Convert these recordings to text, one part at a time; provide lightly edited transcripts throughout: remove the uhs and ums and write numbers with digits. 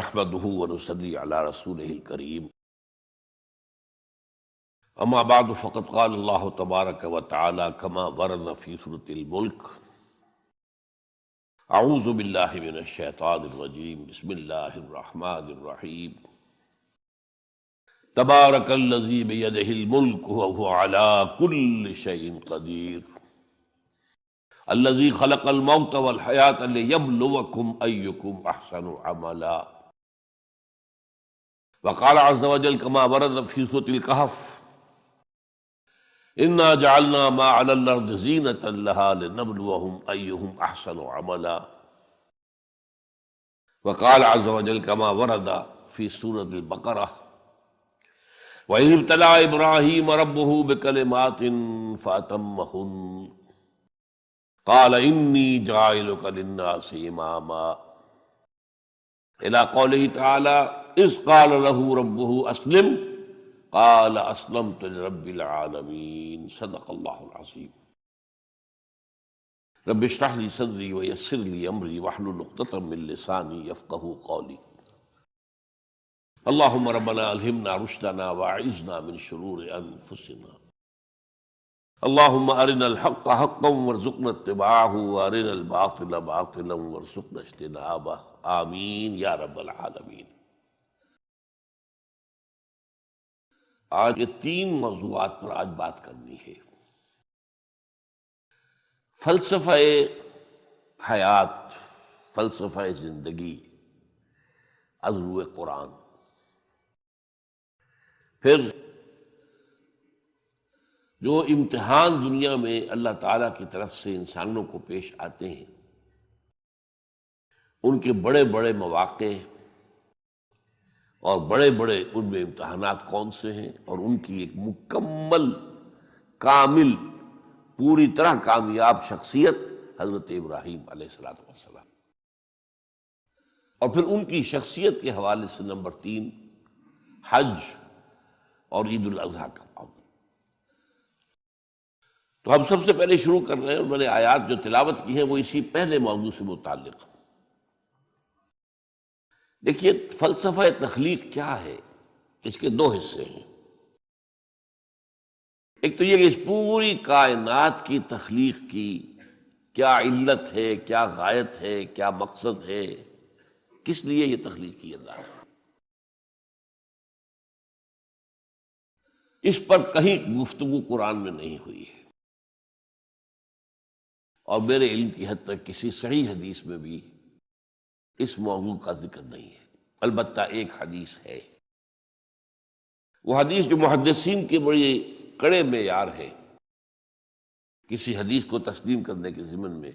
نحمده ونصلي على رسوله الكريم اما بعد فقد قال الله تبارك وتعالى كما ورد في سورة الملك اعوذ بالله من الشيطان الرجيم بسم الله الرحمن الرحيم تبارك الذي بيده الملك وهو على كل شيء قدير الذي خلق الموت والحياة ليبلوكم أيكم أحسن عملا وقال عز وجل كما ورد في سورة الكهف إنا جعلنا ما على الأرض زينة لها لنبلوهم أيهم أحسن عملا وقال عز وجل كما ورد في سورة البقرة وإذ ابتلى إبراهيم ربه بكلمات فأتمهن قال إني جاعلك للناس إماما إلى قوله تعالى إذ قال له ربه أسلم قال أسلمت لرب العالمين صدق الله العظيم رب اشرح لي صدري ويسر لي أمري واحلل عقدة من لساني يفقهوا قولي اللهم ربنا ألهمنا رشدنا وأعذنا من شرور أنفسنا اللهم أرنا الحق حقا وارزقنا اتباعه وأرنا الباطل باطلا وارزقنا اجتنابه آمین یا رب العالمین۔ آج یہ تین موضوعات پر آج بات کرنی ہے۔ فلسفہ حیات، فلسفہ زندگی از روئے قرآن، پھر جو امتحان دنیا میں اللہ تعالیٰ کی طرف سے انسانوں کو پیش آتے ہیں، ان کے بڑے بڑے مواقع اور بڑے بڑے ان میں امتحانات کون سے ہیں، اور ان کی ایک مکمل کامل پوری طرح کامیاب شخصیت حضرت ابراہیم علیہ السلام، اور پھر ان کی شخصیت کے حوالے سے نمبر 3 حج اور عید الاضحیٰ کا معاملہ۔ تو ہم سب سے پہلے شروع کر رہے ہیں، میں نے آیات جو تلاوت کی ہیں وہ اسی پہلے موضوع سے متعلق۔ دیکھیے فلسفہ تخلیق کیا ہے، اس کے 2 حصے ہیں۔ ایک تو یہ کہ اس پوری کائنات کی تخلیق کی کیا علت ہے، کیا غایت ہے، کیا مقصد ہے، کس لیے یہ تخلیق کی اللہ ہے، اس پر کہیں گفتگو قرآن میں نہیں ہوئی ہے، اور میرے علم کی حد تک کسی صحیح حدیث میں بھی اس موضوع کا ذکر نہیں ہے۔ البتہ ایک حدیث ہے، وہ حدیث جو محدثین کے بڑے کڑے معیار ہے کسی حدیث کو تسلیم کرنے کے ضمن میں،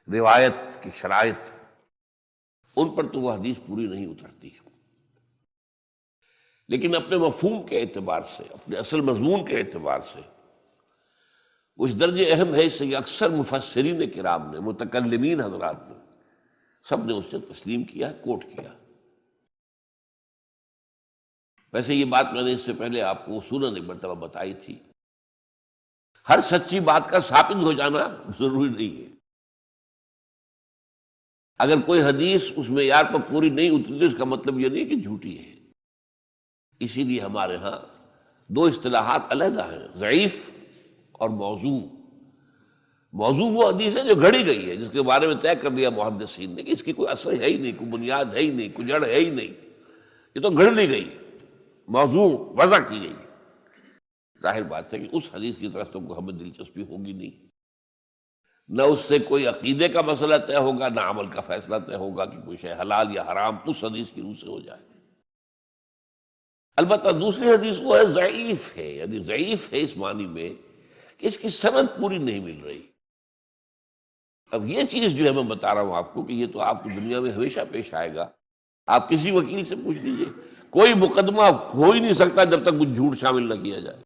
روایت کی شرائط، ان پر تو وہ حدیث پوری نہیں اترتی ہے، لیکن اپنے مفہوم کے اعتبار سے، اپنے اصل مضمون کے اعتبار سے وہ اس درجے اہم ہے سے کہ اکثر مفسرین کرام نے، متکلمین حضرات نے، سب نے اس سے تسلیم کیا، کوٹ کیا۔ ویسے یہ بات میں نے اس سے پہلے آپ کو اصولاً ایک مرتبہ بتائی تھی، ہر سچی بات کا ثابت ہو جانا ضروری نہیں ہے۔ اگر کوئی حدیث اس معیار پر پوری نہیں اتری اس کا مطلب یہ نہیں کہ جھوٹی ہے۔ اسی لیے ہمارے ہاں 2 اصطلاحات علیحدہ ہیں، ضعیف اور موضوع۔ موضوع وہ حدیث ہے جو گھڑی گئی ہے، جس کے بارے میں طے کر لیا محدثین نے کہ اس کی کوئی اثر ہے ہی نہیں، کوئی بنیاد ہے ہی نہیں، کوئی جڑ ہے ہی نہیں، یہ تو گھڑ لی گئی، موضوع وضع کی گئی۔ ظاہر بات ہے کہ اس حدیث کی طرف تو ہمیں دلچسپی ہوگی نہیں، نہ اس سے کوئی عقیدے کا مسئلہ طے ہوگا، نہ عمل کا فیصلہ طے ہوگا کہ کوئی شے حلال یا حرام اس حدیث کی روح سے ہو جائے۔ البتہ دوسری حدیث وہ ہے ضعیف ہے، یعنی ضعیف ہے اس معنی میں کہ اس کی سند پوری نہیں مل رہی۔ اب یہ چیز جو ہے میں بتا رہا ہوں آپ کو کہ یہ تو آپ کو دنیا میں ہمیشہ پیش آئے گا، آپ کسی وکیل سے پوچھ لیجئے، کوئی مقدمہ ہو ہی نہیں سکتا جب تک کچھ جھوٹ شامل نہ کیا جائے۔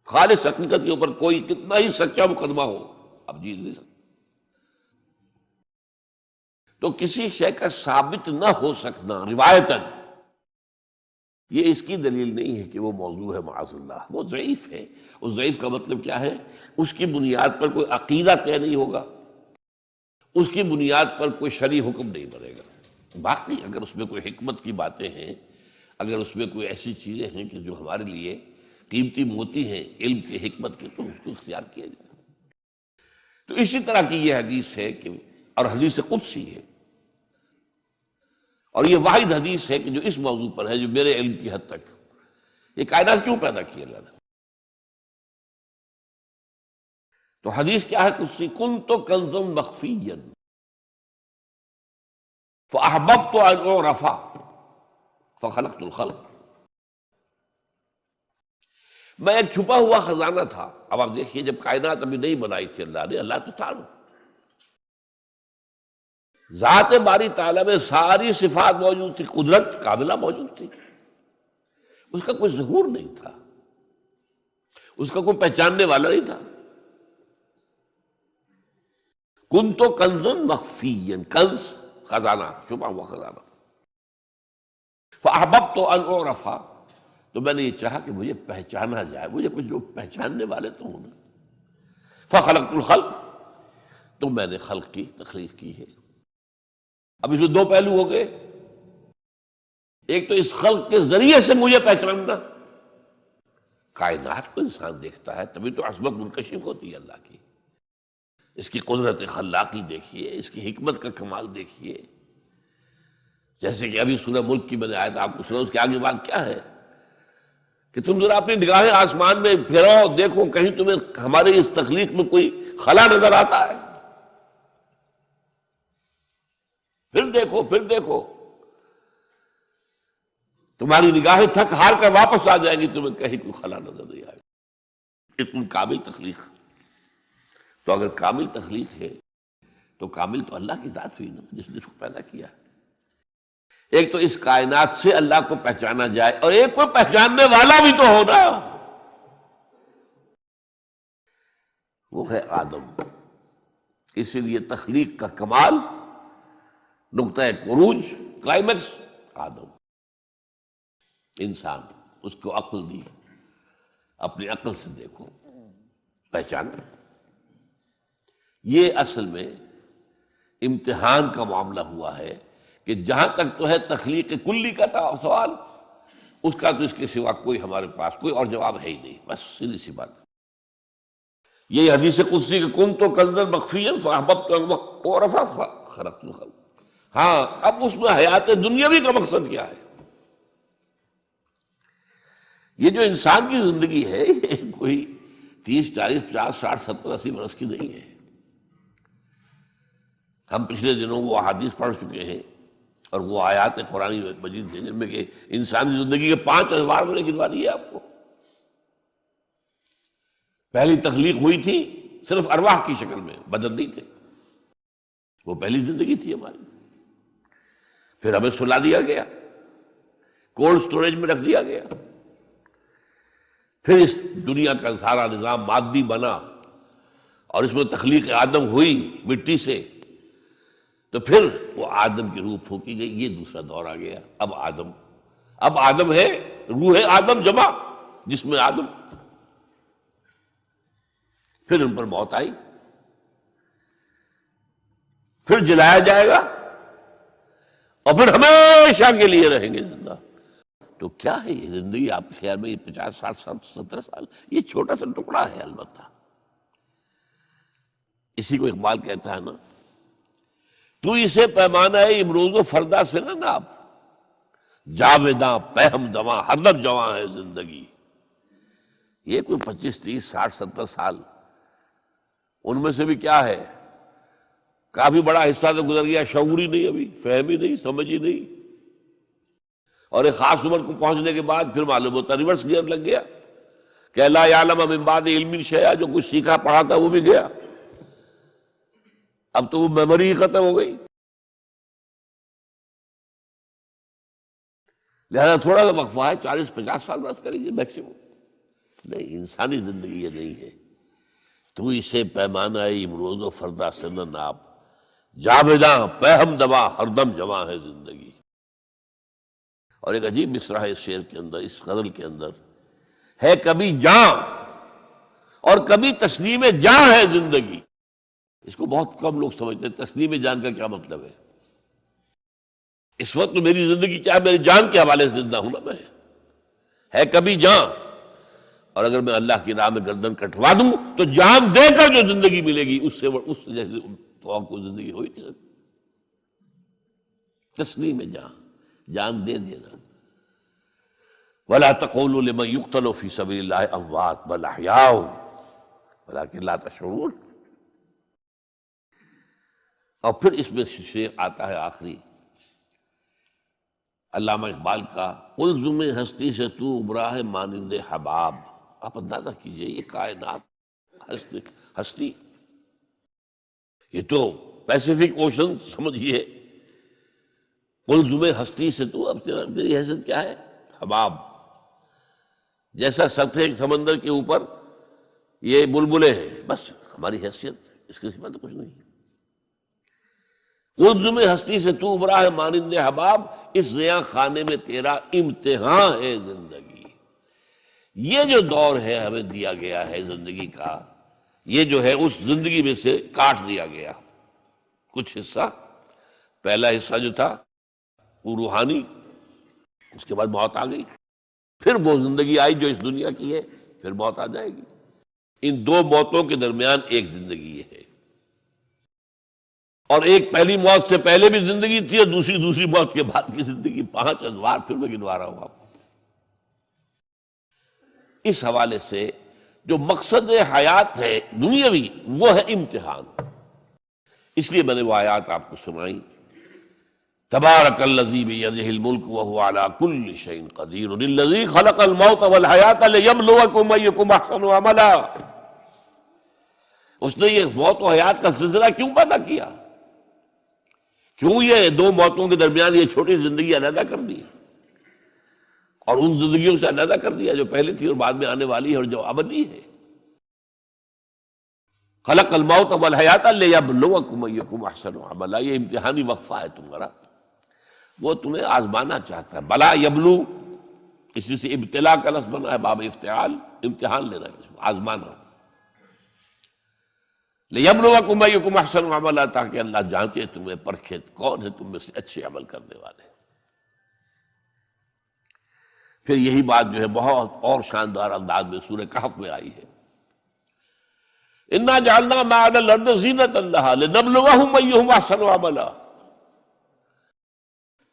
خالص حقیقت کے اوپر کوئی کتنا ہی سچا مقدمہ ہو، آپ جیت نہیں سکتے۔ تو کسی شے کا ثابت نہ ہو سکنا روایتاً، یہ اس کی دلیل نہیں ہے کہ وہ موضوع ہے، معاذ اللہ، وہ ضعیف ہے۔ اس ضعیف کا مطلب کیا ہے؟ اس کی بنیاد پر کوئی عقیدہ طے نہیں ہوگا، اس کی بنیاد پر کوئی شرعی حکم نہیں بنے گا۔ باقی اگر اس میں کوئی حکمت کی باتیں ہیں، اگر اس میں کوئی ایسی چیزیں ہیں کہ جو ہمارے لیے قیمتی موتی ہیں علم کی حکمت کے، تو اس کو اختیار کیا جائے۔ تو اسی طرح کی یہ حدیث ہے کہ، اور حدیث قدسی ہے، اور یہ واحد حدیث ہے کہ جو اس موضوع پر ہے، جو میرے علم کی حد تک یہ کائنات کیوں پیدا کی اللہ نے۔ تو حدیث کیا ہے قدسی؟ کنت کنزا مخفیا فاحببت ان اعرف فخلقت الخلق۔ میں ایک چھپا ہوا خزانہ تھا۔ اب آپ دیکھیے، جب کائنات ابھی نہیں بنائی تھی اللہ نے، اللہ تو تھا نا، ذات باری تعالیٰ میں ساری صفات موجود تھی، قدرت کاملہ موجود تھی، اس کا کوئی ظہور نہیں تھا، اس کا کوئی پہچاننے والا نہیں تھا۔ کنت کنزا مخفیا، کنز خزانہ، چھپا ہوا خزانہ۔ فاحببت ان اعرف، تو میں نے یہ چاہا کہ مجھے پہچانا جائے، مجھے کچھ لوگ پہچاننے والے تو ہوں نا۔ فخلقت الخلق، تو میں نے خلق کی تخلیق کی ہے۔ اب اس میں دو پہلو ہو گئے، ایک تو اس خلق کے ذریعے سے مجھے پہچاننا، کائنات کو انسان دیکھتا ہے تبھی تو عظمت منکشف ہوتی ہے اللہ کی، اس کی قدرت خلاقی دیکھیے، اس کی حکمت کا کمال دیکھیے۔ جیسے کہ ابھی سورہ ملک کی میں نے آیت آپ کو سنا، اس کے آگے بات کیا ہے کہ تم ذرا اپنی نگاہیں آسمان میں پھیراؤ، دیکھو کہیں تمہیں ہمارے اس تخلیق میں کوئی خلا نظر آتا ہے؟ پھر دیکھو، پھر دیکھو، تمہاری نگاہیں تھک ہار کر واپس آ جائیں گی، تمہیں کہیں کوئی خلا نظر نہیں آئے گی۔ اتنی کامل تخلیق۔ تو اگر کامل تخلیق ہے تو کامل تو اللہ کی ذات ہوئی نا، جس نے اس کو پیدا کیا۔ ایک تو اس کائنات سے اللہ کو پہچانا جائے، اور ایک کو پہچاننے والا بھی تو ہونا، وہ ہے آدم۔ اسی لیے تخلیق کا کمال، نقطہ عروج، کلائمیکس آدم، انسان، اس کو عقل دی، اپنی عقل سے دیکھو، پہچانا۔ یہ اصل میں امتحان کا معاملہ ہوا ہے کہ جہاں تک تو ہے تخلیق کلی کا سوال، اس کا تو اس کے سوا کوئی ہمارے پاس کوئی اور جواب ہے ہی نہیں، بس سیدھی سی بات۔ یہ حدیث قدسی کہ کنت کنزا مخفیا فاحببت ان اعرف فخلقت الخلق۔ ہاں، اب اس میں حیات دنیاوی کا مقصد کیا ہے؟ یہ جو انسان کی زندگی ہے، یہ کوئی 30 40 50 60 70 80 برس کی نہیں ہے۔ ہم پچھلے دنوں وہ احادیث پڑھ چکے ہیں، اور وہ آیات قرآن مجید ہیں جن میں کہ انسانی زندگی کے 5 ادوار میں نے گنوا دیے آپ کو۔ پہلی تخلیق ہوئی تھی صرف ارواح کی شکل میں، بدن نہیں تھے، وہ پہلی زندگی تھی ہماری۔ پھر ہمیں سلا دیا گیا، کولڈ سٹوریج میں رکھ دیا گیا، پھر اس دنیا کا سارا نظام مادی بنا، اور اس میں تخلیق آدم ہوئی مٹی سے، تو پھر وہ آدم کی روح پھونکی گئی، یہ دوسرا دور آ گیا۔ اب آدم ہے، روح آدم جمع، جس میں آدم۔ پھر ان پر موت آئی، پھر جلایا جائے گا، اور پھر ہمیشہ کے لیے رہیں گے زندہ۔ تو کیا ہے یہ زندگی آپ کے خیال میں؟ یہ 50 60 70 سال، یہ چھوٹا سا ٹکڑا ہے البتہ۔ اسی کو اقبال کہتا ہے نا، تو اسے پیمانہ امروز و فردا سے نہ ناپ، جاویداں پہم دواں ہر دم جواں ہے زندگی۔ یہ کوئی 25 30 60 70 سال، ان میں سے بھی کیا ہے، کافی بڑا حصہ تو گزر گیا، شعوری نہیں، ابھی فہمی نہیں، سمجھی نہیں، اور ایک خاص عمر کو پہنچنے کے بعد پھر معلوم ہوتا ریورس گیئر لگ گیا کہ لا یعلم من بعد علم شیئا، جو کچھ سیکھا پڑھا تھا وہ بھی گیا، اب تو وہ میموری ہی ختم ہو گئی۔ لہذا تھوڑا سا وقفہ ہے، 40 50 سال بس کریے میکسیمم۔ نہیں، انسانی زندگی یہ نہیں ہے۔ تو اسے پیمانہ امروز و فردا سے نہ ناپ، جاویداں پہم دواں ہر دم جواں ہے زندگی۔ اور ایک عجیب مصرع ہے اس شعر کے اندر، اس غزل کے اندر ہے، کبھی جاں اور کبھی تسلیم جاں ہے زندگی۔ اس کو بہت کم لوگ سمجھتے ہیں، تسلیم جان کا کیا مطلب ہے۔ اس وقت تو میری زندگی کیا ہے، میری جان کے حوالے سے زندہ ہوں نا میں، ہے کبھی جان، اور اگر میں اللہ کی راہ میں گردن کٹوا دوں تو جان دے کر جو زندگی ملے گی اس سے جیسے تو اور کوئی زندگی ہو ہی نہیں سکتی۔ تسلیم جان، جان دے دینا۔ ولا تقولوا لمن يقتل في سبيل الله اموات بل احياء ولكن لا تشعرون۔ اور پھر اس میں شعر آتا ہے آخری علامہ اقبال کا، الزم ہستی سے تو ابرا ہے مانند حباب۔ آپ اندازہ کیجئے یہ کائنات ہستی، یہ تو پیسیفک اوشن سمجھیے، الزم ہستی سے تو، اب تیری حیثیت کیا ہے؟ حباب، جیسا سطح سمندر کے اوپر یہ بلبلے ہیں، بس ہماری حیثیت اس کے سوا تو کچھ نہیں۔ الزم ہستی سے تو ابرا ہے مانند حباب، اس ریاں خانے میں تیرا امتحان ہے زندگی۔ یہ جو دور ہے ہمیں دیا گیا ہے زندگی کا، یہ جو ہے اس زندگی میں سے کاٹ دیا گیا کچھ حصہ۔ پہلا حصہ جو تھا وہ روحانی، اس کے بعد موت آ گئی، پھر وہ زندگی آئی جو اس دنیا کی ہے، پھر موت آ جائے گی۔ ان دو موتوں کے درمیان ایک زندگی ہے، اور ایک پہلی موت سے پہلے بھی زندگی تھی اور دوسری موت کے بعد کی زندگی، 5 ادوار پھر میں گنوا رہا ہوں آپ کو۔ اس حوالے سے جو مقصد حیات ہے دنیاوی وہ ہے امتحان، اس لیے میں نے وہ آیات آپ کو سنائی، تبارک الذی بیدہ الملک وہو علی کل شیء قدیر الذی خلق الموت والحیاۃ لیبلوکم ایکم احسن عملا۔ اس نے یہ موت و حیات کا سلسلہ کیوں پیدا کیا؟ کیوں یہ دو موتوں کے درمیان یہ چھوٹی زندگی علیحدہ کر دی اور ان زندگیوں سے علیحدہ کر دیا جو پہلے تھی اور بعد میں آنے والی ہے اور جو ابدی ہے؟ خلق الموت والحیاۃ لیبلوکم ایکم احسن عملا، یہ امتحانی وقفہ ہے تمہارا، وہ تمہیں آزمانا چاہتا ہے۔ بلا یبلو، اسی سے ابتلا کا لفظ بنا ہے، باب افتعال، امتحان لینا ہے، اس کو آزمانا۔ لیبلوکم ایکم احسن عملا، تاکہ اللہ جانچے تمہیں، پرکھے کون ہے تم میں سے اچھے عمل کرنے والے۔ پھر یہی بات جو ہے بہت اور شاندار انداز میں سورہ کہف میں آئی ہے، انا جعلنا ما علی الارض زینۃ لہا لنبلوہم ایہم احسن عملا۔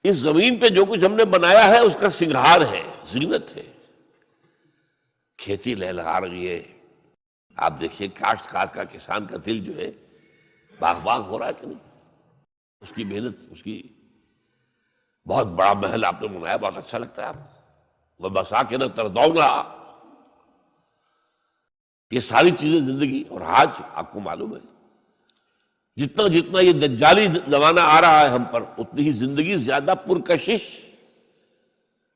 اس زمین پہ جو کچھ ہم نے بنایا ہے اس کا سنگھار ہے، زینت ہے، کھیتی لہلہا رہی ہے، آپ دیکھیے کاشتکار کا، کسان کا دل جو ہے باغ باغ ہو رہا ہے کہ نہیں؟ اس کی محنت، اس کی بہت بڑا محل آپ نے بنایا، بہت اچھا لگتا ہے آپ کو، وَمَسَاكِنَ تَرْضَوْنَهَا، یہ ساری چیزیں زندگی۔ اور آج آپ کو معلوم ہے جتنا جتنا یہ دجالی زمانہ آ رہا ہے ہم پر، اتنی ہی زندگی زیادہ پرکشش،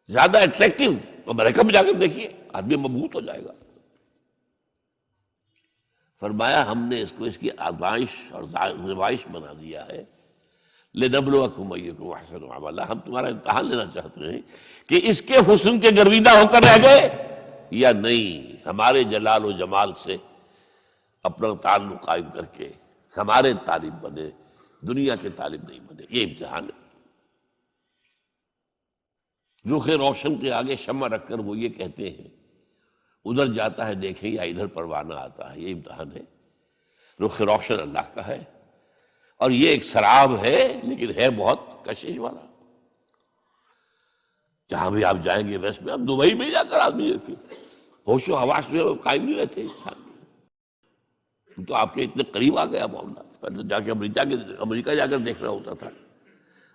زیادہ اٹریکٹیو۔ امریکہ میں جا کر دیکھیے آدمی مبہوت ہو جائے گا۔ فرمایا ہم نے اس کو اس کی آزمائش اور زمائش بنا دیا ہے، لنبلوکم ایکم احسن عملا، ہم تمہارا امتحان لینا چاہتے ہیں کہ اس کے حسن کے گرویدہ ہو کر رہ گئے یا نہیں، ہمارے جلال و جمال سے اپنا تعلق قائم کر کے ہمارے طالب بنے، دنیا کے طالب نہیں بنے۔ یہ امتحان ہے۔ رخ روشن کے آگے شمع رکھ کر وہ یہ کہتے ہیں، ادھر جاتا ہے دیکھیں یا ادھر پروانہ آتا ہے، یہ امتحان ہے۔ رخ روشن اللہ کا ہے، اور یہ ایک سراب ہے لیکن ہے بہت کشش والا۔ جہاں بھی آپ جائیں گے ویسٹ میں، آپ دبئی میں جا کر آدمی ہوش و حواس میں قائم نہیں رہتے انسان، تو آپ کے اتنے قریب آ گیا معاملہ۔ پہلے جا کے امریکہ جا کر دیکھنا ہوتا تھا،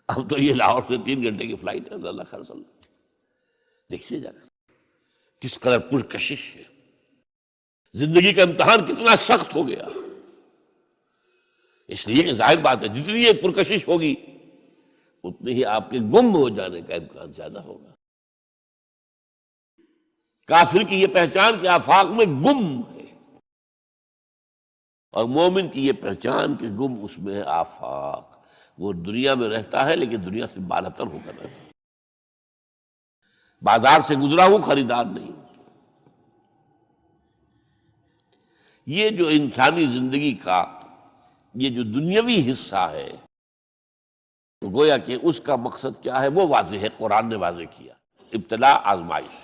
اب تو یہ لاہور سے 3 گھنٹے کی فلائٹ ہے، اللہ خیر صلی اللہ۔ دیکھیے جا کر کس قدر پرکشش ہے، زندگی کا امتحان کتنا سخت ہو گیا۔ اس لیے کہ ظاہر بات ہے جتنی یہ پرکشش ہوگی اتنی ہی آپ کے گم ہو جانے کا امکان زیادہ ہوگا۔ کافر کی یہ پہچان کہ آفاق میں گم ہے، اور مومن کی یہ پہچان کہ گم اس میں ہے آفاق، وہ دنیا میں رہتا ہے لیکن دنیا سے بالاتر ہو کر رہتا ہے، بازار سے گزرا ہوں خریدار نہیں۔ یہ جو انسانی زندگی کا یہ جو دنیاوی حصہ ہے تو گویا کہ اس کا مقصد کیا ہے وہ واضح ہے، قرآن نے واضح کیا، ابتلا آزمائش،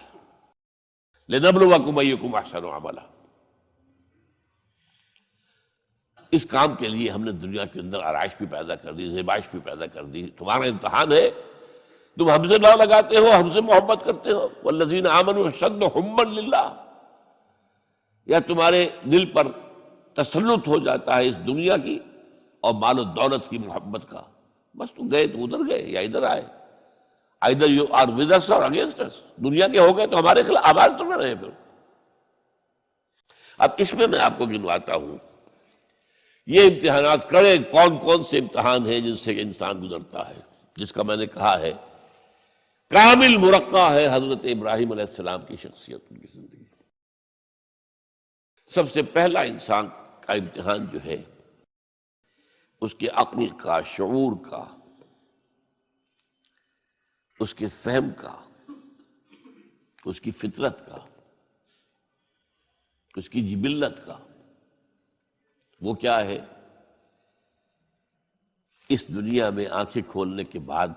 لنبلوکم ایکم احسن عملا۔ اس کام کے لیے ہم نے دنیا کے اندر آرائش بھی پیدا کر دی، زیبائش بھی پیدا کر دی۔ تمہارا امتحان ہے، تم ہم سے لو لگاتے ہو، ہم سے محبت کرتے ہو، والذین آمنوا اشد حبا للہ، یا تمہارے دل پر تسلط ہو جاتا ہے اس دنیا کی اور مال و دولت کی محبت کا، بس تم گئے تو ادھر گئے یا ادھر آئے، either you are with us or against us، دنیا کے ہو گئے تو ہمارے خلاف آواز تو نہ رہے پھر۔ اب اس میں آپ کو گنواتا ہوں یہ امتحانات کڑے کون کون سے امتحان ہیں جن سے انسان گزرتا ہے، جس کا میں نے کہا ہے کامل مرقع ہے حضرت ابراہیم علیہ السلام کی شخصیت، ان کی زندگی۔ سب سے پہلا انسان کا امتحان جو ہے اس کے عقل کا، شعور کا، اس کے فہم کا، اس کی فطرت کا، اس کی جبلت کا۔ وہ کیا ہے؟ اس دنیا میں آنکھیں کھولنے کے بعد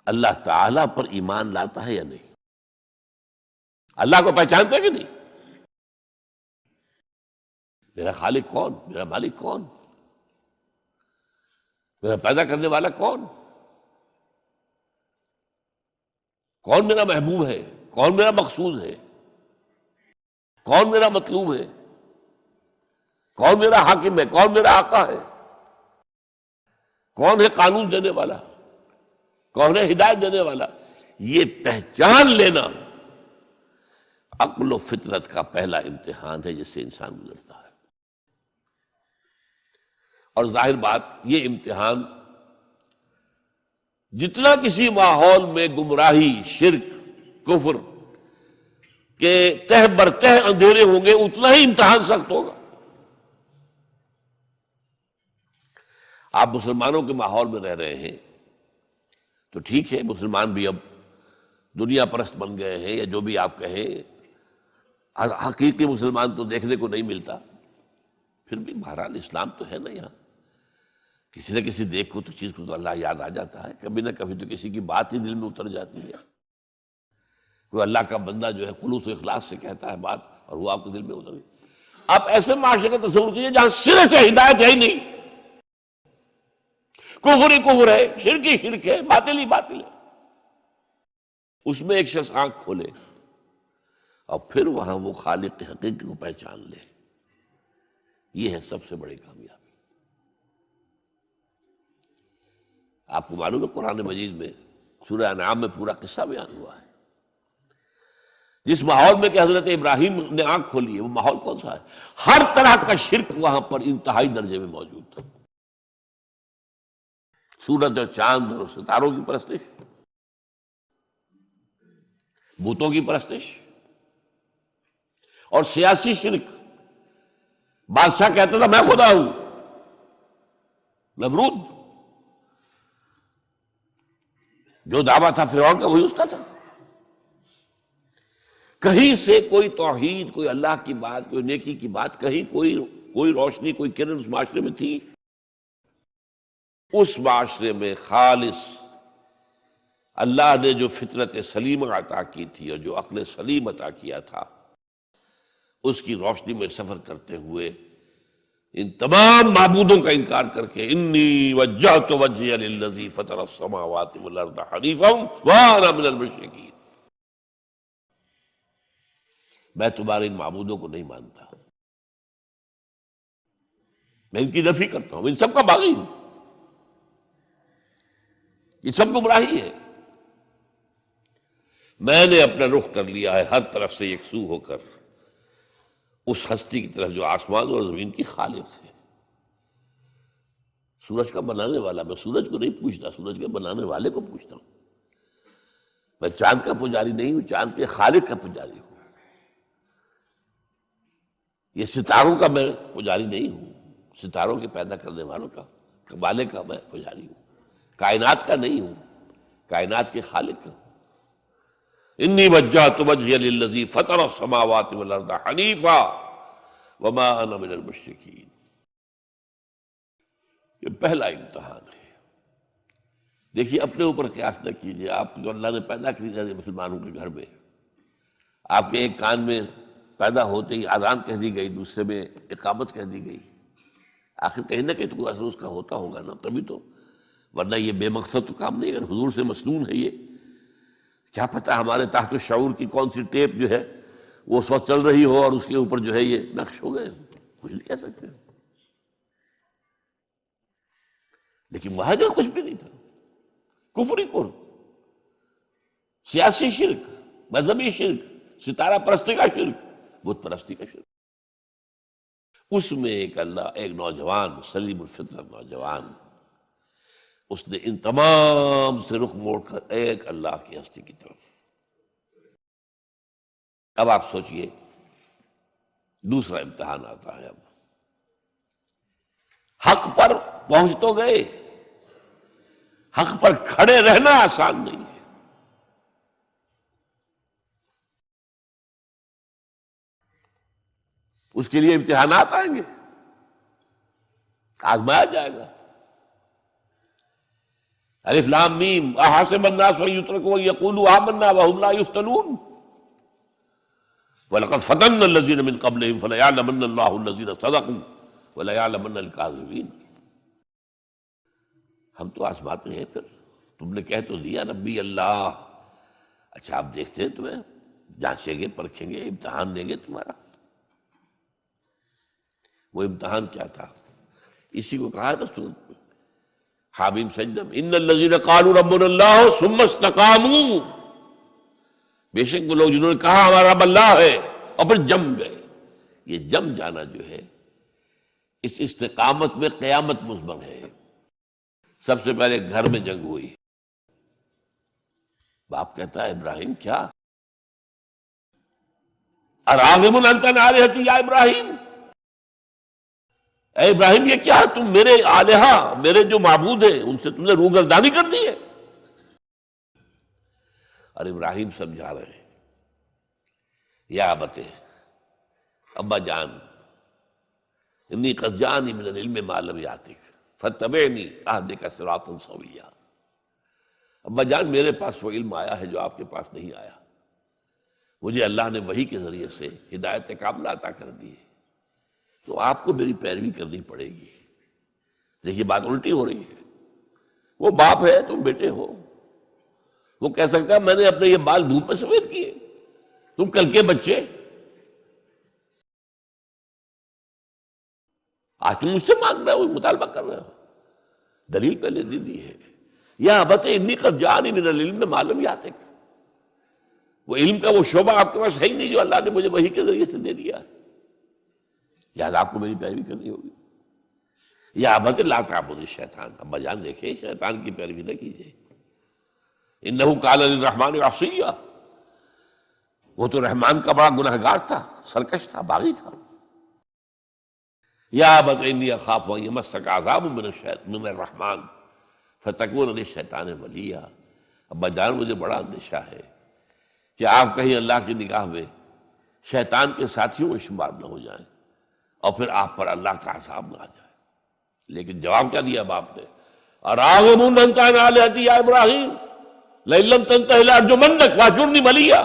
اللہ تعالی پر ایمان لاتا ہے یا نہیں؟ اللہ کو پہچانتا ہے کہ نہیں؟ میرا خالق کون؟ میرا مالک کون؟ میرا پیدا کرنے والا کون؟ کون میرا محبوب ہے؟ کون میرا مقصود ہے؟ کون میرا مطلوب ہے؟ کون میرا حاکم ہے؟ کون میرا آقا ہے؟ کون ہے قانون دینے والا؟ کون ہے ہدایت دینے والا؟ یہ پہچان لینا عقل و فطرت کا پہلا امتحان ہے جس سے انسان گزرتا ہے۔ اور ظاہر بات یہ امتحان جتنا کسی ماحول میں گمراہی، شرک، کفر کے تہ برتہ اندھیرے ہوں گے اتنا ہی امتحان سخت ہوگا۔ آپ مسلمانوں کے ماحول میں رہ رہے ہیں تو ٹھیک ہے، مسلمان بھی اب دنیا پرست بن گئے ہیں، یا جو بھی آپ کہیں، حقیقی مسلمان تو دیکھنے کو نہیں ملتا، پھر بھی بہرحال اسلام تو ہے نا یہاں۔ کسی نہ کسی دیکھ کو تو چیز کو تو اللہ یاد آ جاتا ہے، کبھی نہ کبھی تو کسی کی بات ہی دل میں اتر جاتی ہے۔ کوئی اللہ کا بندہ جو ہے خلوص و اخلاص سے کہتا ہے بات اور وہ آپ کے دل میں اتر گئی۔ آپ ایسے معاشرے کا تصور کیجیے جہاں سرے سے ہدایت ہے ہی نہیں، کفر ہی کفر ہے، شرک ہی شرک ہے، باطل ہی باطل ہے، اس میں ایک شخص آنکھ کھولے اور پھر وہاں وہ خالق حقیقی کو پہچان لے، یہ ہے سب سے بڑی کامیابی۔ آپ کو معلوم ہے قرآن مجید میں سورہ انعام میں پورا قصہ بیان ہوا ہے۔ جس ماحول میں کہ حضرت ابراہیم نے آنکھ کھولی ہے وہ ماحول کون سا ہے؟ ہر طرح کا شرک وہاں پر انتہائی درجے میں موجود تھا۔ سورج اور چاند اور ستاروں کی پرستش، بتوں کی پرستش، اور سیاسی شرک۔ بادشاہ کہتا تھا میں خدا ہوں، نمرود جو دعویٰ تھا فرعون کا وہی اس کا تھا۔ کہیں سے کوئی توحید، کوئی اللہ کی بات، کوئی نیکی کی بات، کہیں کوئی روشنی، کوئی کرن اس معاشرے میں تھی؟ اس معاشرے میں خالص اللہ نے جو فطرت سلیمہ عطا کی تھی اور جو عقل سلیم عطا کیا تھا، اس کی روشنی میں سفر کرتے ہوئے ان تمام معبودوں کا انکار کر کے انی وجہت وجہی للذی فطر السماوات والارض حنیفا وانا من المشرکین، میں تمہارے ان معبودوں کو نہیں مانتا، میں ان کی نفی کرتا ہوں، ان سب کا باغی ہوں، یہ سب گمراہی ہے۔ میں نے اپنا رخ کر لیا ہے ہر طرف سے یکسو ہو کر اس ہستی کی طرف جو آسمان اور زمین کی خالق ہے۔ سورج کا بنانے والا، میں سورج کو نہیں پوچھتا، سورج کے بنانے والے کو پوچھتا ہوں۔ میں چاند کا پجاری نہیں ہوں، چاند کے خالق کا پجاری ہوں۔ یہ ستاروں کا میں پجاری نہیں ہوں، ستاروں کے پیدا کرنے والوں کا، والے کا میں پجاری ہوں۔ کائنات کا نہیں ہوں، کائنات کے خالق کا۔ انی وجہت وجہی للذی فطر السماوات والارض حنیفا وما انا من المشرکین۔ یہ پہلا امتحان ہے۔ دیکھیے اپنے اوپر قیاس نہ کیجیے، آپ کو جو اللہ نے پیدا کیا مسلمانوں کے گھر میں، آپ کے ایک کان میں پیدا ہوتے ہی اذان کہہ دی گئی، دوسرے میں اقامت کہہ دی گئی، آخر کہیں نہ کہیں تو کوئی اثر اس کا ہوتا ہوگا نا، تبھی تو، ورنہ یہ بے مقصد تو کام نہیں ہے۔ اگر حضور سے مسنون ہے یہ، کیا پتہ ہمارے تحت الشعور کی کون سی ٹیپ جو ہے وہ اس وقت چل رہی ہو اور اس کے اوپر جو ہے یہ نقش ہو گئے، کچھ نہیں کہہ سکتے۔ لیکن وہاں جو کچھ بھی نہیں تھا، کفری کفر، سیاسی شرک، مذہبی شرک، ستارہ پرستی کا شرک، بت پرستی کا شرک، اس میں ایک نوجوان سلیم الفطرت نوجوان، اس نے ان تمام سے رخ موڑ کر ایک اللہ کی ہستی کی طرف۔ اب آپ سوچئے دوسرا امتحان آتا ہے، اب حق پر پہنچ تو گئے، حق پر کھڑے رہنا آسان نہیں ہے۔ اس کے لیے امتحانات آئیں گے، آزمایا جائے گا۔ الف لام میم احاسب الناس ان یترکوا ان یقولوا آمنا وهم لا یفتنون وَلَقَدْ فَتَنَّا الَّذِينَ مِن قَبْلِهِمْ فَلَيَعْلَمَنَّ اللَّهُ الَّذِينَ صَدَقُوا وَلَيَعْلَمَنَّ الْكَاذِبِينَ۔ ہم تو آزماتے ہیں، پھر تم نے کہہ تو دیا ربی اللہ، اچھا آپ دیکھتے ہیں، تمہیں جانچیں گے، پرکھیں گے، امتحان لیں گے تمہارا۔ وہ امتحان کیا تھا؟ اسی کو کہا نا سورۃ میں حامیم سجدہ، ان الذین قالوا ربنا اللہ ثم استقاموا، بے شک وہ لوگ جنہوں نے کہا ہمارا رب اللہ ہے اور پھر جم گئے۔ یہ جم جانا جو ہے اس استقامت میں قیامت مضمر ہے۔ سب سے پہلے گھر میں جنگ ہوئی، باپ کہتا ہے ابراہیم کیا اراغب انت عن آلہتی یا ابراہیم، اے ابراہیم یہ کیا، تم میرے آلہہ، میرے جو معبود ہیں ان سے تم نے روگردانی کر دی ہے۔ اور ابراہیم سمجھا رہے ہیں، یا ابت، ابا جان، انی قد جانی من العلم ما لم یاتک فاتبعنی اہدک صراطا سویا۔ ابا جان میرے پاس وہ علم آیا ہے جو آپ کے پاس نہیں آیا، مجھے اللہ نے وحی کے ذریعے سے ہدایت کاملہ عطا کر دی ہے، تو آپ کو میری پیروی کرنی پڑے گی۔ دیکھیے بات الٹی ہو رہی ہے، وہ باپ ہے، تم بیٹے ہو، وہ کہہ سکتا ہے میں نے اپنے یہ بال دھوپ میں سفید کیے، تم کل کے بچے، آج تم مجھ سے مانگ رہے ہو، مطالبہ کر رہے ہو، دلیل پہلے دے دی ہے۔ یا ابت انی قد جانی من العلم ما لم یاتک، وہ علم کا وہ شعبہ آپ کے پاس ہے ہی نہیں جو اللہ نے مجھے وحی کے ذریعے سے دے دیا ہے، لہٰذا آپ کو میری پیروی کرنی ہوگی۔ یا ابت لا تعبد الشیطان، ابا جان دیکھیں شیطان کی پیروی نہ کیجیے، انہ کان للرحمن عصیا، وہ تو رحمان کا بڑا گنہگار تھا، سرکش تھا، باغی تھا۔ یا ابت انی اخاف ان یمسک عذاب من الرحمن فتکون للشیطان ولیا، ابا جان مجھے بڑا اندیشہ ہے کہ آپ کہیں اللہ کی نگاہ میں شیطان کے ساتھیوں میں شمار نہ ہو جائیں اور پھر آپ پر اللہ کا عذاب نہ آ جائے۔ لیکن جواب کیا دیا باپ نے؟ اراغب انت عن آلہتی یا ابراہیم لئن لم تنتہ لارجمنک واہجرنی ملیا،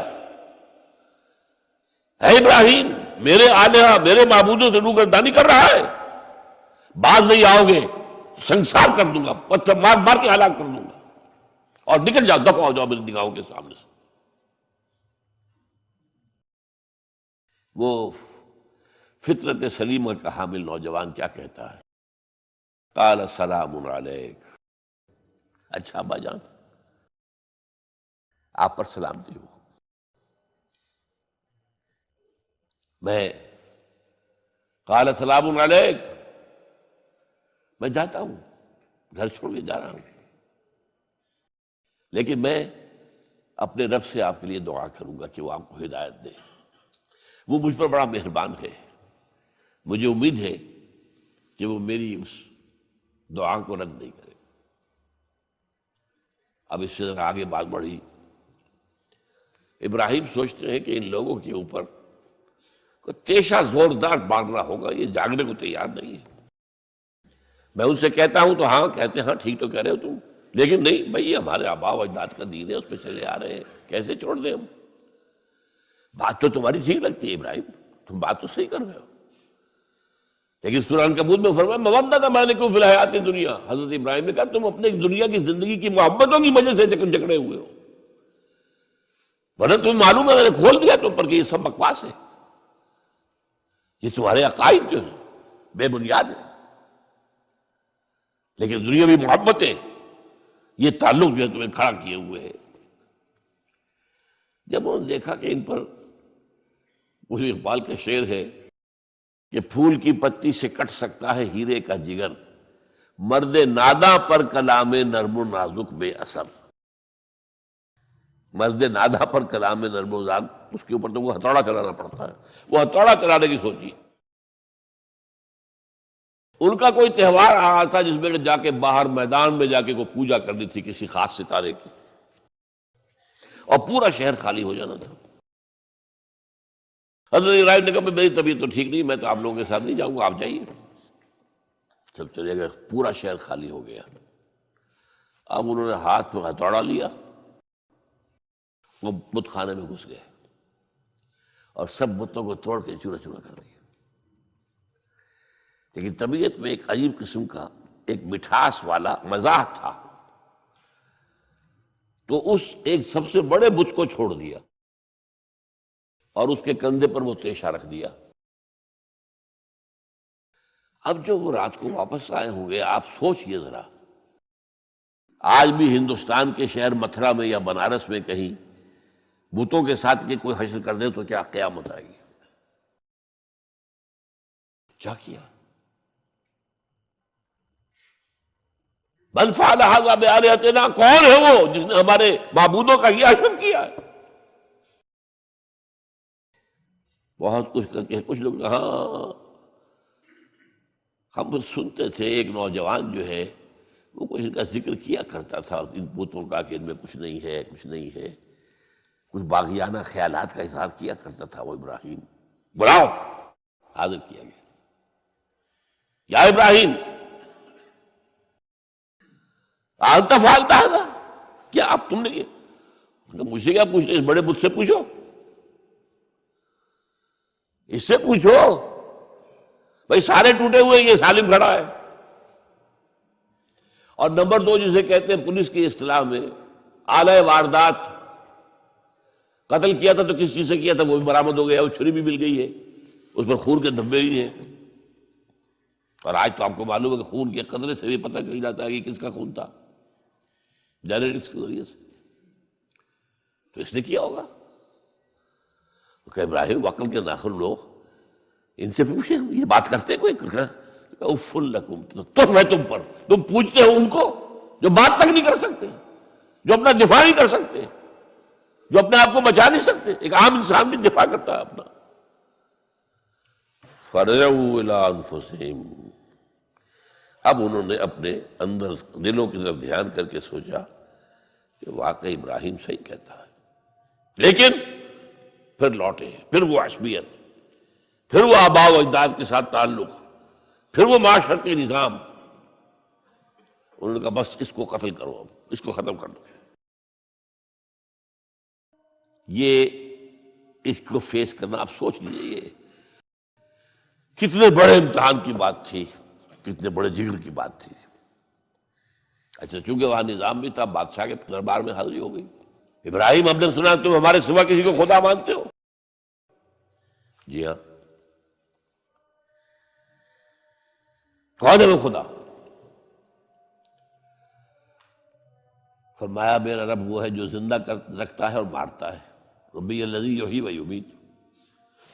اے ابراہیم میرے آلہہ، میرے معبودوں سے روگردانی کر رہا ہے، باز نہیں آؤ گے سنسار کر دوں گا، پتھر مار مار کے ہلاک کر دوں گا، اور نکل جاؤ، دفع ہو جاؤ میری نگاہوں کے سامنے سے۔ وہ فطرت سلیمہ کا حامل نوجوان کیا کہتا ہے؟ قال سلام علیک، اچھا ابا جان آپ پر سلامتی ہو، میں قال سلام علیک، میں جاتا ہوں، گھر چھوڑ کے جا رہا ہوں، لیکن میں اپنے رب سے آپ کے لیے دعا کروں گا کہ وہ آپ کو ہدایت دے، وہ مجھ پر بڑا مہربان ہے، مجھے امید ہے کہ وہ میری اس دعا کو رد نہیں کرے۔ اب اس سے ذرا آگے بات بڑھی، ابراہیم سوچتے ہیں کہ ان لوگوں کے اوپر کوئی تیشہ زوردار مارنا ہوگا، یہ جاگنے کو تیار نہیں ہے، میں ان سے کہتا ہوں تو ہاں کہتے ہیں ہاں ٹھیک تو کہہ رہے ہو تم، لیکن نہیں بھائی یہ ہمارے آباء و اجداد کا دین ہے، اس پہ چلے آ رہے ہیں، کیسے چھوڑ دیں ہم؟ بات تو تمہاری ٹھیک لگتی ہے ابراہیم، تم بات تو صحیح کر رہے ہو، لیکن سورہ عنکبوت میں فرمایا مودۃ بینکم فی الحیات الدنیا، حضرت ابراہیم نے کہا تم اپنے دنیا کی زندگی کی محبتوں کی وجہ سے جکڑے ہوئے ہو، ورنہ تمہیں معلوم ہے میں نے کھول دیا تم پر کہ یہ سب بکواس ہے، یہ تمہارے عقائد جو ہیں بے بنیاد ہے، لیکن دنیاوی محبتیں یہ تعلق جو ہے تمہیں کھڑا کیے ہوئے ہے۔ جب انہوں نے دیکھا کہ ان پر، وہ اقبال کا شعر ہے کہ پھول کی پتی سے کٹ سکتا ہے ہیرے کا جگر، مرد ناداں پر کلام نرم و نازک بے اثر، مرد ناداں پر کلام نرم و نازک، اس کے اوپر تو وہ ہتھوڑا چلانا پڑتا ہے، وہ ہتھوڑا چلانے کی سوچی۔ ان کا کوئی تہوار آ رہا تھا جس میں جا کے باہر میدان میں جا کے کوئی پوجا کرنی تھی کسی خاص ستارے کی، اور پورا شہر خالی ہو جانا تھا۔ حضرت ابراہیم نے کہا میری طبیعت تو ٹھیک نہیں، میں تو آپ لوگوں کے ساتھ نہیں جاؤں گا، آپ جائیے۔ سب چلے گئے، پورا شہر خالی ہو گیا۔ اب انہوں نے ہاتھ میں ہتھوڑا لیا، وہ بت خانے میں گھس گئے اور سب بتوں کو توڑ کے چورا چورا کر دیا۔ لیکن طبیعت میں ایک عجیب قسم کا ایک مٹھاس والا مزاح تھا، تو اس ایک سب سے بڑے بت کو چھوڑ دیا اور اس کے کندھے پر وہ تیشہ رکھ دیا۔ اب جو وہ رات کو واپس آئے ہوں گے، آپ سوچئے ذرا، آج بھی ہندوستان کے شہر متھرا میں یا بنارس میں کہیں بتوں کے ساتھ کے کوئی حشر کر دے تو کیا قیامت آئے گی؟ کیا کیا؟ من فعل ھذا بآلہتنا، کون ہے وہ جس نے ہمارے معبودوں کا یہ حشر کیا ہے؟ بہت کچھ کر کے کچھ لوگ، ہاں ہم سنتے تھے ایک نوجوان جو ہے وہ کچھ ان کا ذکر کیا کرتا تھا ان بتوں کا کہ ان میں کچھ نہیں ہے، کچھ نہیں ہے، کچھ باغیانہ خیالات کا اظہار کیا کرتا تھا وہ ابراہیم۔ بلاؤ، حاضر کیا گیا، یا ابراہیم انت فعلت ھذا، کیا اب تم نے یہ، مجھ سے کیا پوچھتے، اس بڑے بت سے پوچھو، اس سے پوچھو بھائی، سارے ٹوٹے ہوئے، یہ سالم کھڑا ہے۔ اور نمبر دو جسے کہتے ہیں پولیس کی اصطلاح میں آلہ واردات، قتل کیا تھا تو کس چیز سے کیا تھا وہ بھی برآمد ہو گیا، وہ چھری بھی مل گئی ہے، اس پر خون کے دھبے بھی ہیں، اور آج تو آپ کو معلوم ہے کہ خون کے قطرے سے بھی پتہ چل جاتا ہے کہ کس کا خون تھا، جینیٹکس کے ذریعے سے، تو اس نے کیا ہوگا۔ تو کہ ابراہیم عقل کے ناخن لو، ان سے پوچھیں، یہ بات کرتے کوئی؟ اف لکم، تف ہے تم پر، تم پوچھتے ہو ان کو جو بات تک نہیں کر سکتے، جو اپنا دفاع نہیں کر سکتے، جو اپنے آپ کو بچا نہیں سکتے۔ ایک عام انسان بھی دفاع کرتا ہے اپنا۔ فَرَجَعُوا إِلَىٰ أَنفُسِهِمْ، اب انہوں نے اپنے اندر دلوں کی طرف دھیان کر کے سوچا کہ واقعی ابراہیم صحیح کہتا ہے، لیکن پھر لوٹے، پھر وہ عصبیت، پھر وہ آباء و اجداد کے ساتھ تعلق، پھر وہ معاشرتی نظام۔ انہوں نے کہا بس اس کو قتل کرو، اب اس کو ختم کر دو۔ یہ اس کو فیس کرنا، آپ سوچ لیجیے یہ کتنے بڑے امتحان کی بات تھی، کتنے بڑے جگر کی بات تھی۔ اچھا چونکہ وہاں نظام بھی تھا، بادشاہ کے دربار میں حاضری ہو گئی۔ ابراہیم ہم نے سنا تم ہمارے سوا کسی کو خدا مانتے ہو؟ جی ہاں، کون ہے وہ خدا؟ فرمایا میرا رب وہ ہے جو زندہ رکھتا ہے اور مارتا ہے، ربی الذی یحیی و یمیت،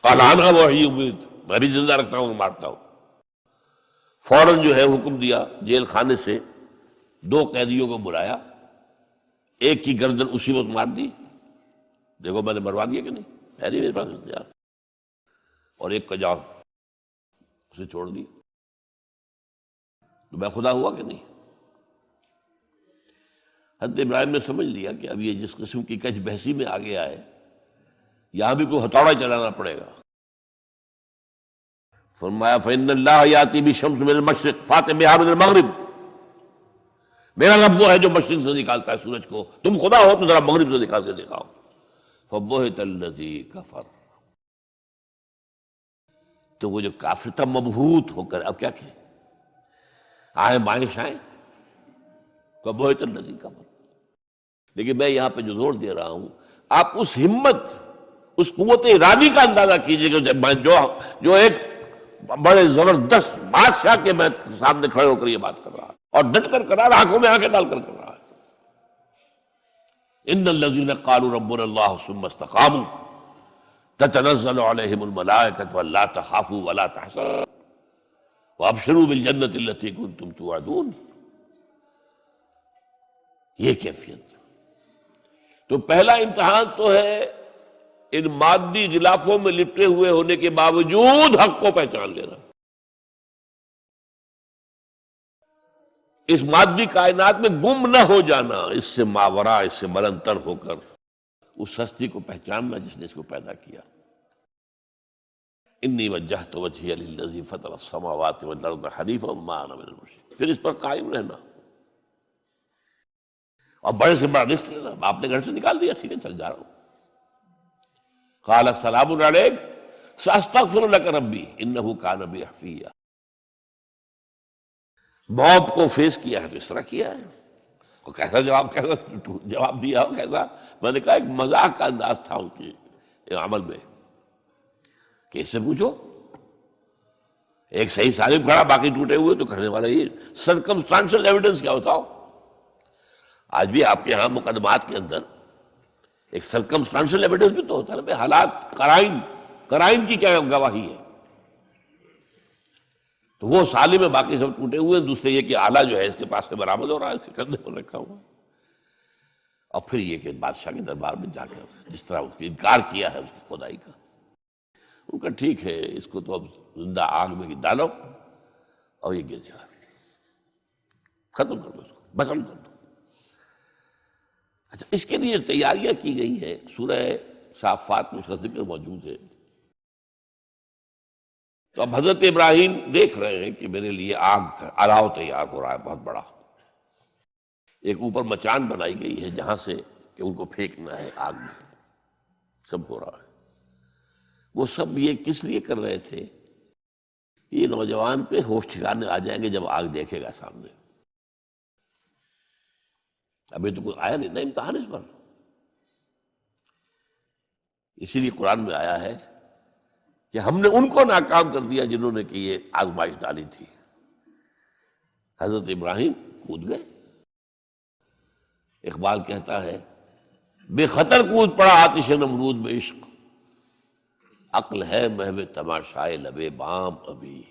قال انا احیی و امیت، میں بھی زندہ رکھتا ہوں اور مارتا ہوں۔ فوراً جو ہے حکم دیا، جیل خانے سے 2 قیدیوں کو بلایا، ایک کی گردن اسی وقت مار دی، دیکھو میں نے مروا دیا کہ نہیں، ہے نہیں میرے پاس اختیار، اور ایک کا جان اسے چھوڑ دی، تو میں خدا ہوا کہ نہیں؟ حضرت ابراہیم نے سمجھ لیا کہ اب یہ جس قسم کی کچ بحثی میں آ گیا ہے، یہاں بھی کوئی ہتھوڑا چلانا پڑے گا۔ فرمایا فإن اللہ یاتی بالشمس من المشرق فأت بہا من المغرب، میرا رب وہ ہے جو مشرق سے نکالتا ہے سورج کو، تم خدا ہو تو ذرا مغرب سے نکال کے دکھاؤ۔ فبہت الذی کفر، تو وہ جو کافر تھا مبہوت ہو کر اب کیا کہ آئیں بائیں شائیں، فبہت الذی کفر۔ لیکن میں یہاں پہ جو زور دے رہا ہوں، آپ اس ہمت، اس قوت ارادی کا اندازہ کیجئے کہ جو ایک بڑے زبردست بادشاہ کے میں سامنے کھڑے ہو کر یہ بات کر رہا ہے اور ڈٹ کر کر رہا ہے، آنکھوں میں آنکھیں ڈال کر رہا ہے۔ ان الذین قالوا ربنا اللہ ثم استقاموا تتنزل علیہم الملائکۃ الا تخافوا ولا تحزنوا وابشروا بالجنۃ التی کنتم توعدون۔ یہ کیفیت تو پہلا امتحان تو ہے ان مادی غلافوں میں لپٹے ہوئے ہونے کے باوجود حق کو پہچان لینا، اس مادی کائنات میں گم نہ ہو جانا، اس سے ماورا، اس سے بلندتر ہو کر اس ہستی کو پہچاننا جس نے اس کو پیدا کیا۔ انی وجہت وجہی للذی فطر السماوات والارض حنیفا وما انا من المشرکین، پھر اس پر قائم رہنا اور بڑے سے بڑا رزق لینا۔ آپ نے گھر سے نکال دیا، ٹھیک ہے چل جا رہا ہوں۔ قال السلام علیک ساستغفر لک ربی انہ کان بی حفیہ۔ موت کو فیس کیا ہے تو اس طرح کیا ہے، اور کیسا جواب دیا ہو، کیسا، میں نے کہا ایک مذاق کا انداز تھا ان کے عمل میں کہ اس سے پوچھو، ایک صحیح سالم کھڑا باقی ٹوٹے ہوئے، تو کرنے والا یہ سرکمسٹانشل ایویڈنس کیا ہوتا ہو۔ آج بھی آپ کے ہاں مقدمات کے اندر ایک سرکمسٹانشل ایویڈنس بھی تو ہوتا ہے نا، حالات، قرائن کی کیا گواہی ہے۔ تو وہ سالم میں باقی سب ٹوٹے ہوئے ہیں، دوسرے یہ کہ آلہ جو ہے اس کے پاس سے برآمد ہو رہا ہے، اس کے کندھے پر رکھا ہوا، اور پھر یہ کہ بادشاہ کے دربار میں جا کر جس طرح اس کی انکار کیا ہے اس کی خدائی کا، ان کا ٹھیک ہے اس کو تو اب زندہ آگ میں ڈالو اور یہ گر جائے، ختم کر دو اس کو، بسم کر دو۔ اچھا، اس کے لیے تیاریاں کی گئی ہیں، سورہ صافات میں اس کا ذکر موجود ہے۔ تو اب حضرت ابراہیم دیکھ رہے ہیں کہ میرے لیے آگ کا الاؤ تیار ہو رہا ہے بہت بڑا، ایک اوپر مچان بنائی گئی ہے جہاں سے کہ ان کو پھینکنا ہے آگ میں، سب ہو رہا ہے۔ وہ سب یہ کس لیے کر رہے تھے؟ یہ نوجوان پہ ہوش ٹھکانے آ جائیں گے جب آگ دیکھے گا سامنے۔ ابھی تو کوئی آیا نہیں نا امتحان اس پر، اسی لیے قرآن میں آیا ہے کہ ہم نے ان کو ناکام کر دیا جنہوں نے کہ یہ آزمائش ڈالی تھی۔ حضرت ابراہیم کود گئے، اقبال کہتا ہے بے خطر کود پڑا آتش نمرود میں عشق، عقل ہے محو تماشائے لبے بام ابھی۔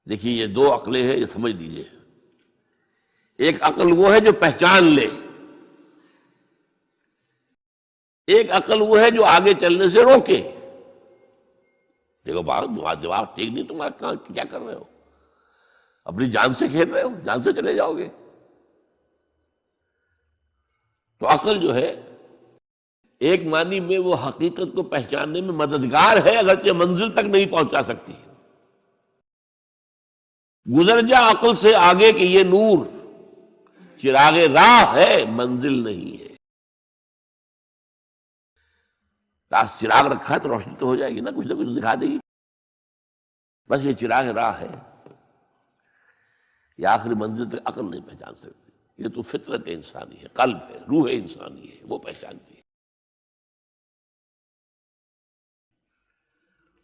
دیکھیے یہ دو عقلیں ہیں، یہ سمجھ لیجیے۔ ایک عقل وہ ہے جو پہچان لے، ایک عقل وہ ہے جو آگے چلنے سے روکے۔ دیکھو جواب ٹھیک نہیں، تمہارا کیا کر رہے ہو، اپنی جان سے کھیل رہے ہو، جان سے چلے جاؤ گے۔ تو عقل جو ہے ایک معنی میں وہ حقیقت کو پہچاننے میں مددگار ہے، اگرچہ منزل تک نہیں پہنچا سکتی۔ گزر جا عقل سے آگے کہ یہ نور چراغ راہ ہے، منزل نہیں ہے۔ پاس چراغ رکھا ہے تو روشنی تو ہو جائے گی نا، کچھ نہ کچھ دکھا دے گی، بس یہ چراغ راہ ہے، یہ آخری منزل تک عقل نہیں پہچان سکتی۔ یہ تو فطرت انسانی ہے، قلب ہے، روح انسانی ہے، وہ پہچانتی ہے۔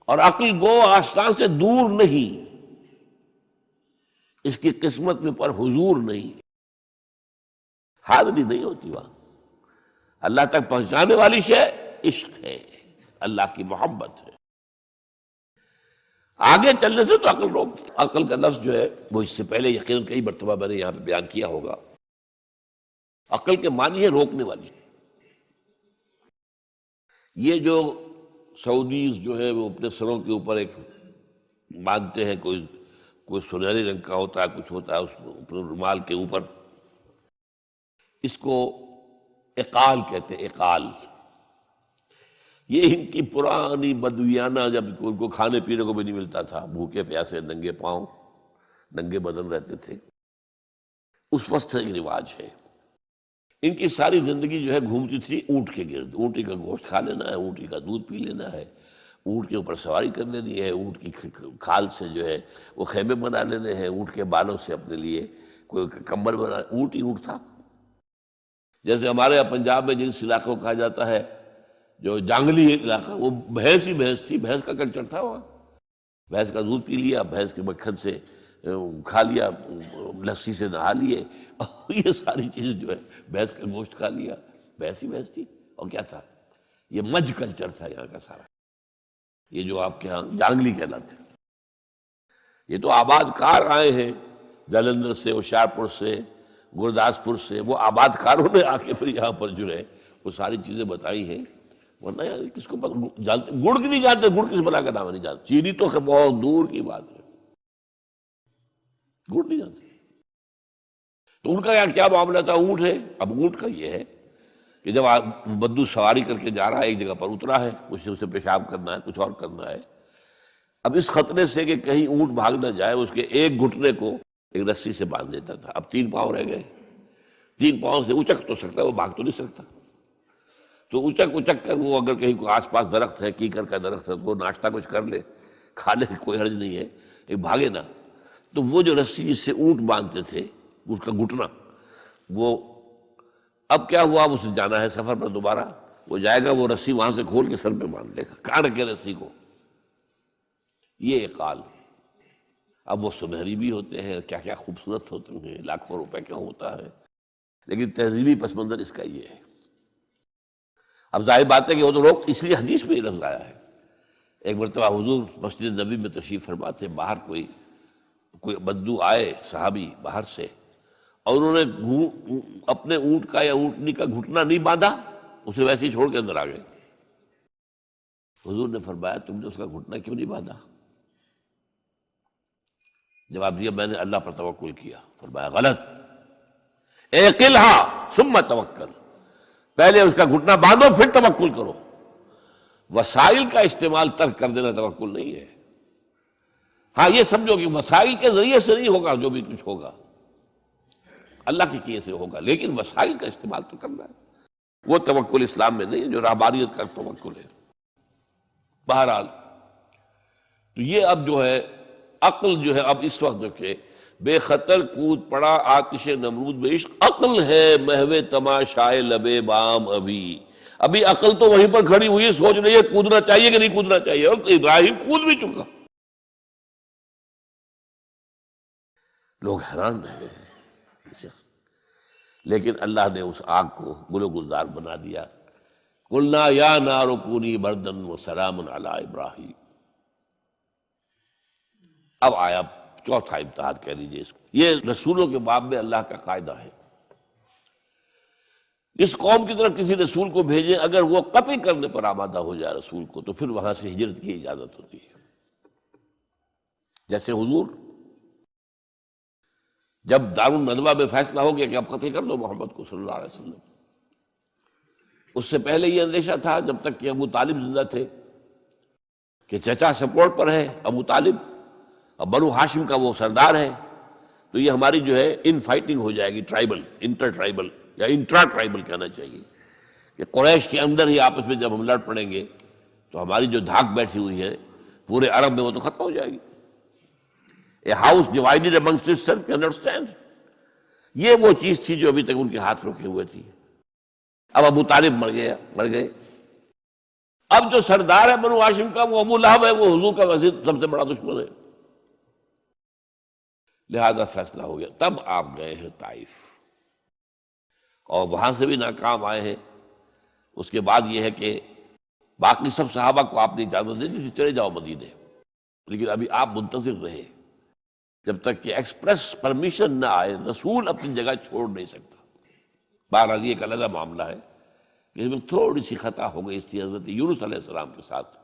اور عقل گو آستان سے دور نہیں، اس کی قسمت میں پر حضور نہیں، حاضری نہیں ہوتی وہاں۔ اللہ تک پہنچانے والی شے عشق ہے، اللہ کی محبت ہے۔ آگے چلنے سے تو عقل روکتی۔ عقل کا لفظ جو ہے وہ اس سے پہلے یقیناً کئی مرتبہ میں نے یہاں پہ بیان کیا ہوگا۔ عقل کے معنی ہے روکنے والی۔ یہ جو سعودیز جو ہے وہ اپنے سروں کے اوپر ایک باندھتے ہیں، کوئی سنہری رنگ کا ہوتا ہے، کچھ ہوتا ہے اس اوپر رومال کے اوپر، اس کو اقال کہتے ہیں، اقال۔ یہ ان کی پرانی بدویانہ، جب ان کو کھانے پینے کو بھی نہیں ملتا تھا، بھوکے پیاسے ننگے پاؤں ننگے بدن رہتے تھے، اس وقت سے ایک رواج ہے۔ ان کی ساری زندگی جو ہے گھومتی تھی اونٹ کے گرد، اونٹی کا گوشت کھا لینا ہے، اونٹی کا دودھ پی لینا ہے، اونٹ کے اوپر سواری کر لینی ہے، اونٹ کی کھال سے جو ہے وہ خیمے بنا لینے ہیں، اونٹ کے بالوں سے اپنے لیے کوئی کمبل بنا، اونٹ ہی اونٹ تھا۔ جیسے ہمارے یہاں پنجاب میں جن علاقوں کو کہا جاتا ہے جو جانگلی علاقہ، وہ بھینس ہی بھینس تھی، بھینس کا کلچر تھا وہاں، بھینس کا دودھ پی لیا، بھینس کے مکھن سے کھا لیا، لسی سے نہا لیے، اور یہ ساری چیزیں جو ہے بھینس کا گوشت کھا لیا، بھینس ہی بھینس تھی۔ اور کیا تھا؟ یہ مجھ کلچر تھا یہاں کا سارا، یہ جو آپ کے ہاں جانگلی کہلاتے ہیں۔ یہ تو آباد کار آئے ہیں جلندھر سے، ہوشیارپور سے، گرداسپور سے، وہ آباد کاروں نے آ کے پھر یہاں پر جو ہے وہ ساری چیزیں بتائی ہیں، ورنہ یار کس کو جانتے، گڑ کی نہیں جانتے، گڑ کس بلا کا نام نہیں جانتے، چینی تو بہت دور کی بات ہے، گڑ نہیں جانتے۔ تو ان کا یار کیا معاملہ تھا؟ اونٹ ہے۔ اب اونٹ کا یہ ہے کہ جب بدو سواری کر کے جا رہا ہے، ایک جگہ پر اترا ہے، اسے پیشاب کرنا ہے، کچھ اور کرنا ہے، اب اس خطرے سے کہ کہیں اونٹ بھاگ نہ جائے، اس کے ایک گھٹنے کو ایک رسی سے باندھ دیتا تھا۔ اب 3 پاؤں رہ گئے، 3 پاؤں سے اچک تو سکتا ہے، وہ بھاگ تو نہیں سکتا، تو اچک کر وہ اگر کہیں کوئی آس پاس درخت ہے، کیکر کا درخت ہے، تو وہ ناشتہ کچھ کر لے، کھا لے، کوئی حرج نہیں ہے، ایک بھاگے نا۔ تو وہ جو رسی جس سے اونٹ باندھتے تھے، اس کا گھٹنا، وہ اب کیا ہوا، اب اسے جانا ہے سفر پر دوبارہ، وہ جائے گا، وہ رسی وہاں سے کھول کے سر پہ باندھ لے گا، کاٹ کے رسی کو۔ یہ اقال، اب وہ سنہری بھی ہوتے ہیں، کیا کیا خوبصورت ہوتے ہیں، لاکھوں روپے کا ہوتا ہے، لیکن تہذیبی پس منظر اس کا یہ ہے۔ اب ظاہر بات ہے کہ وہ تو لوگ، اس لیے حدیث میں یہ لفظ آیا ہے۔ ایک مرتبہ حضور مسجد نبی میں تشریف فرما تھے، باہر کوئی بدو آئے صحابی باہر سے، اور انہوں نے اپنے اونٹ کا یا اونٹنی کا گھٹنا نہیں باندھا، اسے ویسے ہی چھوڑ کے اندر آ گئے۔ حضور نے فرمایا تم نے اس کا گھٹنا کیوں نہیں باندھا؟ جواب دیا میں نے اللہ پر توکل کیا۔ فرمایا غلط، اعقلھا ثم توکل، پہلے اس کا گھٹنا باندھو پھر توکل کرو۔ وسائل کا استعمال ترک کر دینا توکل نہیں ہے۔ ہاں یہ سمجھو کہ وسائل کے ذریعے سے نہیں ہوگا، جو بھی کچھ ہوگا اللہ کی کیے سے ہوگا، لیکن وسائل کا استعمال تو کرنا ہے۔ وہ توکل اسلام میں نہیں ہے جو رہبانیت کا توکل ہے۔ بہرحال تو یہ اب جو ہے عقل جو ہے، اب اس وقت جو کہ بے خطر کود پڑا آتش نمرود میں عشق، عقل ہے محو تماشائے لبے بام، ابھی عقل تو وہیں پر کھڑی ہوئی سوچ رہی ہے کودنا چاہیے کہ نہیں کودنا چاہیے، اور ابراہیم کود بھی چکا۔ لوگ حیران رہ گئے، لیکن اللہ نے اس آگ کو گل و گلزار بنا دیا۔ قلنا یا نار کونی بردا وسلام علی ابراہیم۔ اب آیا چوتھا امتحان کہہ لیجیے اس کو، یہ رسولوں کے باب میں اللہ کا قاعدہ ہے۔ اس قوم کی طرف کسی رسول کو بھیجیں، اگر وہ قتل کرنے پر آمادہ ہو جائے رسول کو، تو پھر وہاں سے ہجرت کی اجازت ہوتی ہے۔ جیسے حضور جب دارالندوہ میں فیصلہ ہو گیا کہ اب قتل کر دو محمد کو صلی اللہ علیہ وسلم، اس سے پہلے یہ اندیشہ تھا جب تک کہ ابو طالب زندہ تھے کہ چچا سپورٹ پر ہے ابو طالب، اب بنو ہاشم کا وہ سردار ہے، تو یہ ہماری جو ہے ان فائٹنگ ہو جائے گی، ٹرائبل، انٹر ٹرائبل یا انٹرا ٹرائبل کہنا چاہیے، کہ قریش کے اندر ہی آپس میں جب ہم لڑ پڑیں گے تو ہماری جو دھاک بیٹھی ہوئی ہے پورے عرب میں وہ تو ختم ہو جائے گی۔ A house divided amongst itself cannot stand۔ یہ وہ چیز تھی جو ابھی تک ان کے ہاتھ روکے ہوئے تھی۔ اب ابو طالب مر گئے، اب جو سردار ہے بنو ہاشم کا وہ ابو لہب ہے، وہ حضور کا وزیر سب سے بڑا دشمن ہے، لہذا فیصلہ ہو گیا۔ تب آپ گئے ہیں طائف، اور وہاں سے بھی ناکام آئے ہیں۔ اس کے بعد یہ ہے کہ باقی سب صحابہ کو آپ نے اجازت دے دی چلے جاؤ مدینے، لیکن ابھی آپ منتظر رہے جب تک کہ ایکسپریس پرمیشن نہ آئے۔ رسول اپنی جگہ چھوڑ نہیں سکتا۔ بہرحال یہ ایک علیحدہ معاملہ ہے کہ اس میں تھوڑی سی خطا ہو گئی تھی حضرت یونس علیہ السلام کے ساتھ،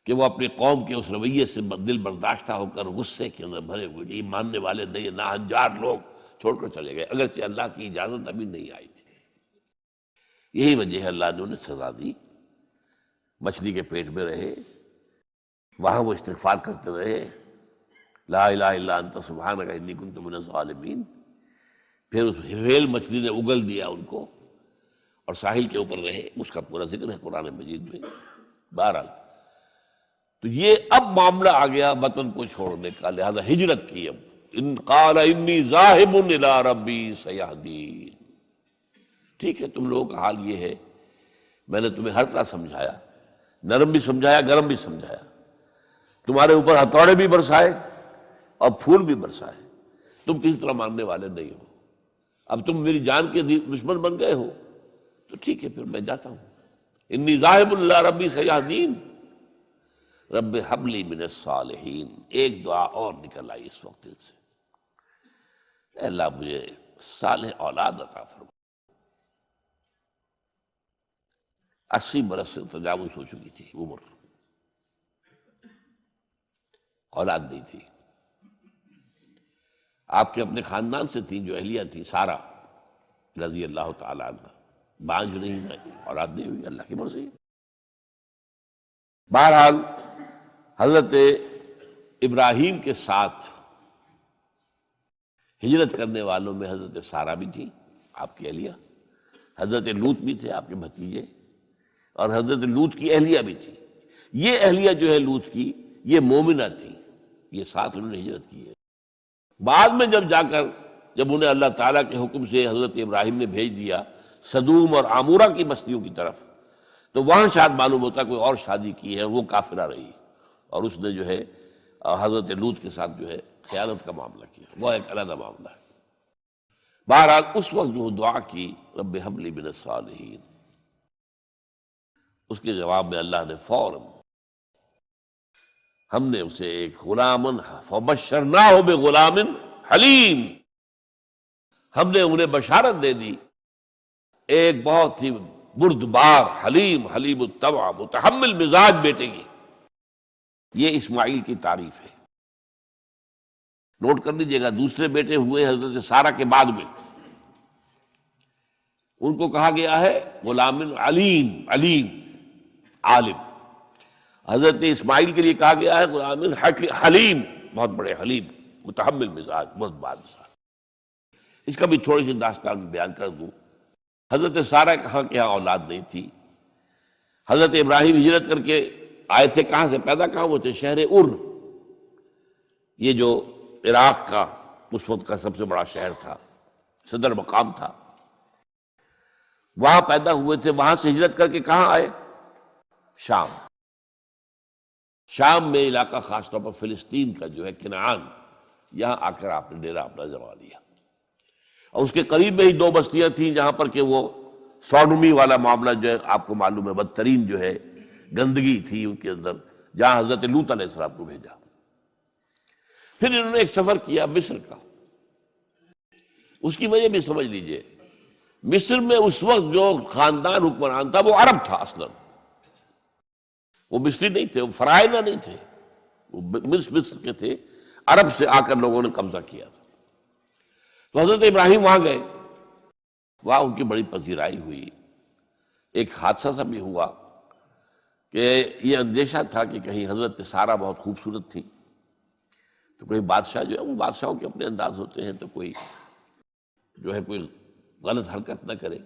کہ وہ اپنی قوم کے اس رویے سے دل برداشتہ ہو کر غصے کے اندر بھرے ہوئے، یہ ماننے والے نہیں، ناہنجار لوگ چھوڑ کر چلے گئے، اگرچہ اللہ کی اجازت ابھی نہیں آئی تھی۔ یہی وجہ ہے اللہ نے انہیں سزا دی مچھلی کے پیٹ میں رہے، وہاں وہ استغفار کرتے رہے، لا الہ الا انت سبحانک انی کنت من الظالمین۔ پھر اس ویل مچھلی نے اگل دیا ان کو اور ساحل کے اوپر رہے، اس کا پورا ذکر ہے قرآن مجید میں۔ بہرحال تو یہ اب معاملہ آ گیا وطن کو چھوڑنے کا، لہذا ہجرت کی۔ اب ان قال انی ذاہب الی ربی سیہدین، ٹھیک ہے تم لوگوں کا حال یہ ہے، میں نے تمہیں ہر طرح سمجھایا، نرم بھی سمجھایا، گرم بھی سمجھایا، تمہارے اوپر ہتھوڑے بھی برسائے اور پھول بھی برسائے، تم کسی طرح ماننے والے نہیں ہو، اب تم میری جان کے دشمن بن گئے ہو، تو ٹھیک ہے پھر میں جاتا ہوں۔ انی ذاہب الی ربی سیہدین، رب ہب لی من الصالحین۔ ایک دعا اور نکل آئی اس وقت سے، اے اللہ مجھے صالح اولاد عطا فرما۔ 80 برس سے تجاوز ہو چکی تھی عمر، اولاد نہیں تھی۔ آپ کے اپنے خاندان سے تھیں جو اہلیہ تھی سارہ رضی اللہ تعالی عنہ، بانجھ نہیں ہے، اولاد نہیں ہوئی، اللہ کی مرضی ہے۔ بہرحال حضرت ابراہیم کے ساتھ ہجرت کرنے والوں میں حضرت سارہ بھی تھی آپ کی اہلیہ، حضرت لوط بھی تھے آپ کے بھتیجے، اور حضرت لوط کی اہلیہ بھی تھی۔ یہ اہلیہ جو ہے لوط کی، یہ مومنہ تھی، یہ ساتھ انہوں نے ہجرت کی ہے۔ بعد میں جب انہیں اللہ تعالیٰ کے حکم سے حضرت ابراہیم نے بھیج دیا سدوم اور عامورہ کی بستیوں کی طرف، تو وہاں شاید معلوم ہوتا کوئی اور شادی کی ہے، وہ کافرہ رہی، اور اس نے جو ہے حضرت لوط کے ساتھ جو ہے خیانت کا معاملہ کیا، وہ ایک علیحدہ معاملہ ہے۔ بہرحال اس وقت جو دعا کی رب ہب لی من الصالحین، اس کے جواب میں اللہ نے فوراً ہم نے اسے ایک غلامن فبشرناہ بغلام حلیم، ہم نے انہیں بشارت دے دی ایک بہت ہی بردبار، حلیم الطبع، متحمل مزاج بیٹے کی۔ یہ اسماعیل کی تعریف ہے، نوٹ کر لیجیے گا۔ دوسرے بیٹے ہوئے حضرت سارہ کے بعد میں، ان کو کہا گیا ہے غلام علیم، عالم۔ حضرت اسماعیل کے لیے کہا گیا ہے غلام حلیم، بہت بڑے حلیم، متحمل مزاج، بہت بادشاہ۔ اس کا بھی تھوڑی سی داستان بیان کر دوں۔ حضرت سارہ کہاں کہ یہاں اولاد نہیں تھی، حضرت ابراہیم ہجرت کر کے آئے تھے، کہاں سے پیدا کہاں ہوئے تھے؟ شہر ار، یہ جو عراق کا اس وقت کا سب سے بڑا شہر تھا، صدر مقام تھا، وہاں پیدا ہوئے تھے۔ وہاں سے ہجرت کر کے کہاں آئے؟ شام میں علاقہ، خاص طور پر فلسطین کا جو ہے کنعان، یہاں آ کر آپ نے ڈیرا اپنا جما لیا۔ اور اس کے قریب میں ہی 2 بستیاں تھیں جہاں پر کہ وہ سوڈومی والا معاملہ جو ہے آپ کو معلوم ہے، بدترین جو ہے گندگی تھی ان کے اندر، جہاں حضرت لوط علیہ السلام کو بھیجا۔ پھر انہوں نے ایک سفر کیا مصر کا، اس کی وجہ بھی سمجھ لیجئے۔ مصر میں اس وقت جو خاندان حکمران تھا وہ عرب تھا اصلاً، وہ مصری نہیں تھے، وہ فرائضہ نہیں تھے، وہ مصر کے تھے، عرب سے آ کر لوگوں نے قبضہ کیا تھا۔ تو حضرت ابراہیم وہاں گئے، وہاں ان کی بڑی پذیرائی ہوئی۔ ایک حادثہ سا بھی ہوا کہ یہ اندیشہ تھا کہ کہیں حضرت سارہ بہت خوبصورت تھی، تو کوئی بادشاہ جو ہے، وہ بادشاہوں کے اپنے انداز ہوتے ہیں، تو کوئی جو ہے کوئی غلط حرکت نہ کرے۔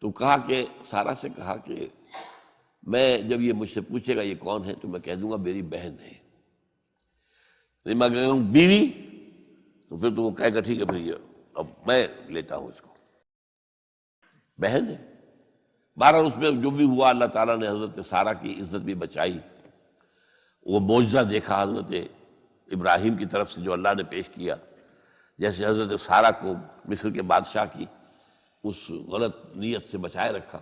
تو کہا کہ سارہ سے کہا کہ میں جب یہ مجھ سے پوچھے گا یہ کون ہے تو میں کہہ دوں گا میری بہن ہے، نہیں میں کہوں بیوی تو پھر تو وہ کہے گا ٹھیک ہے پھر یہ اب میں لیتا ہوں اس کو، بہن ہے۔ بہرحال اس میں جو بھی ہوا، اللہ تعالیٰ نے حضرت سارہ کی عزت بھی بچائی۔ وہ معجزہ دیکھا حضرت ابراہیم کی طرف سے جو اللہ نے پیش کیا، جیسے حضرت سارہ کو مصر کے بادشاہ کی اس غلط نیت سے بچائے رکھا۔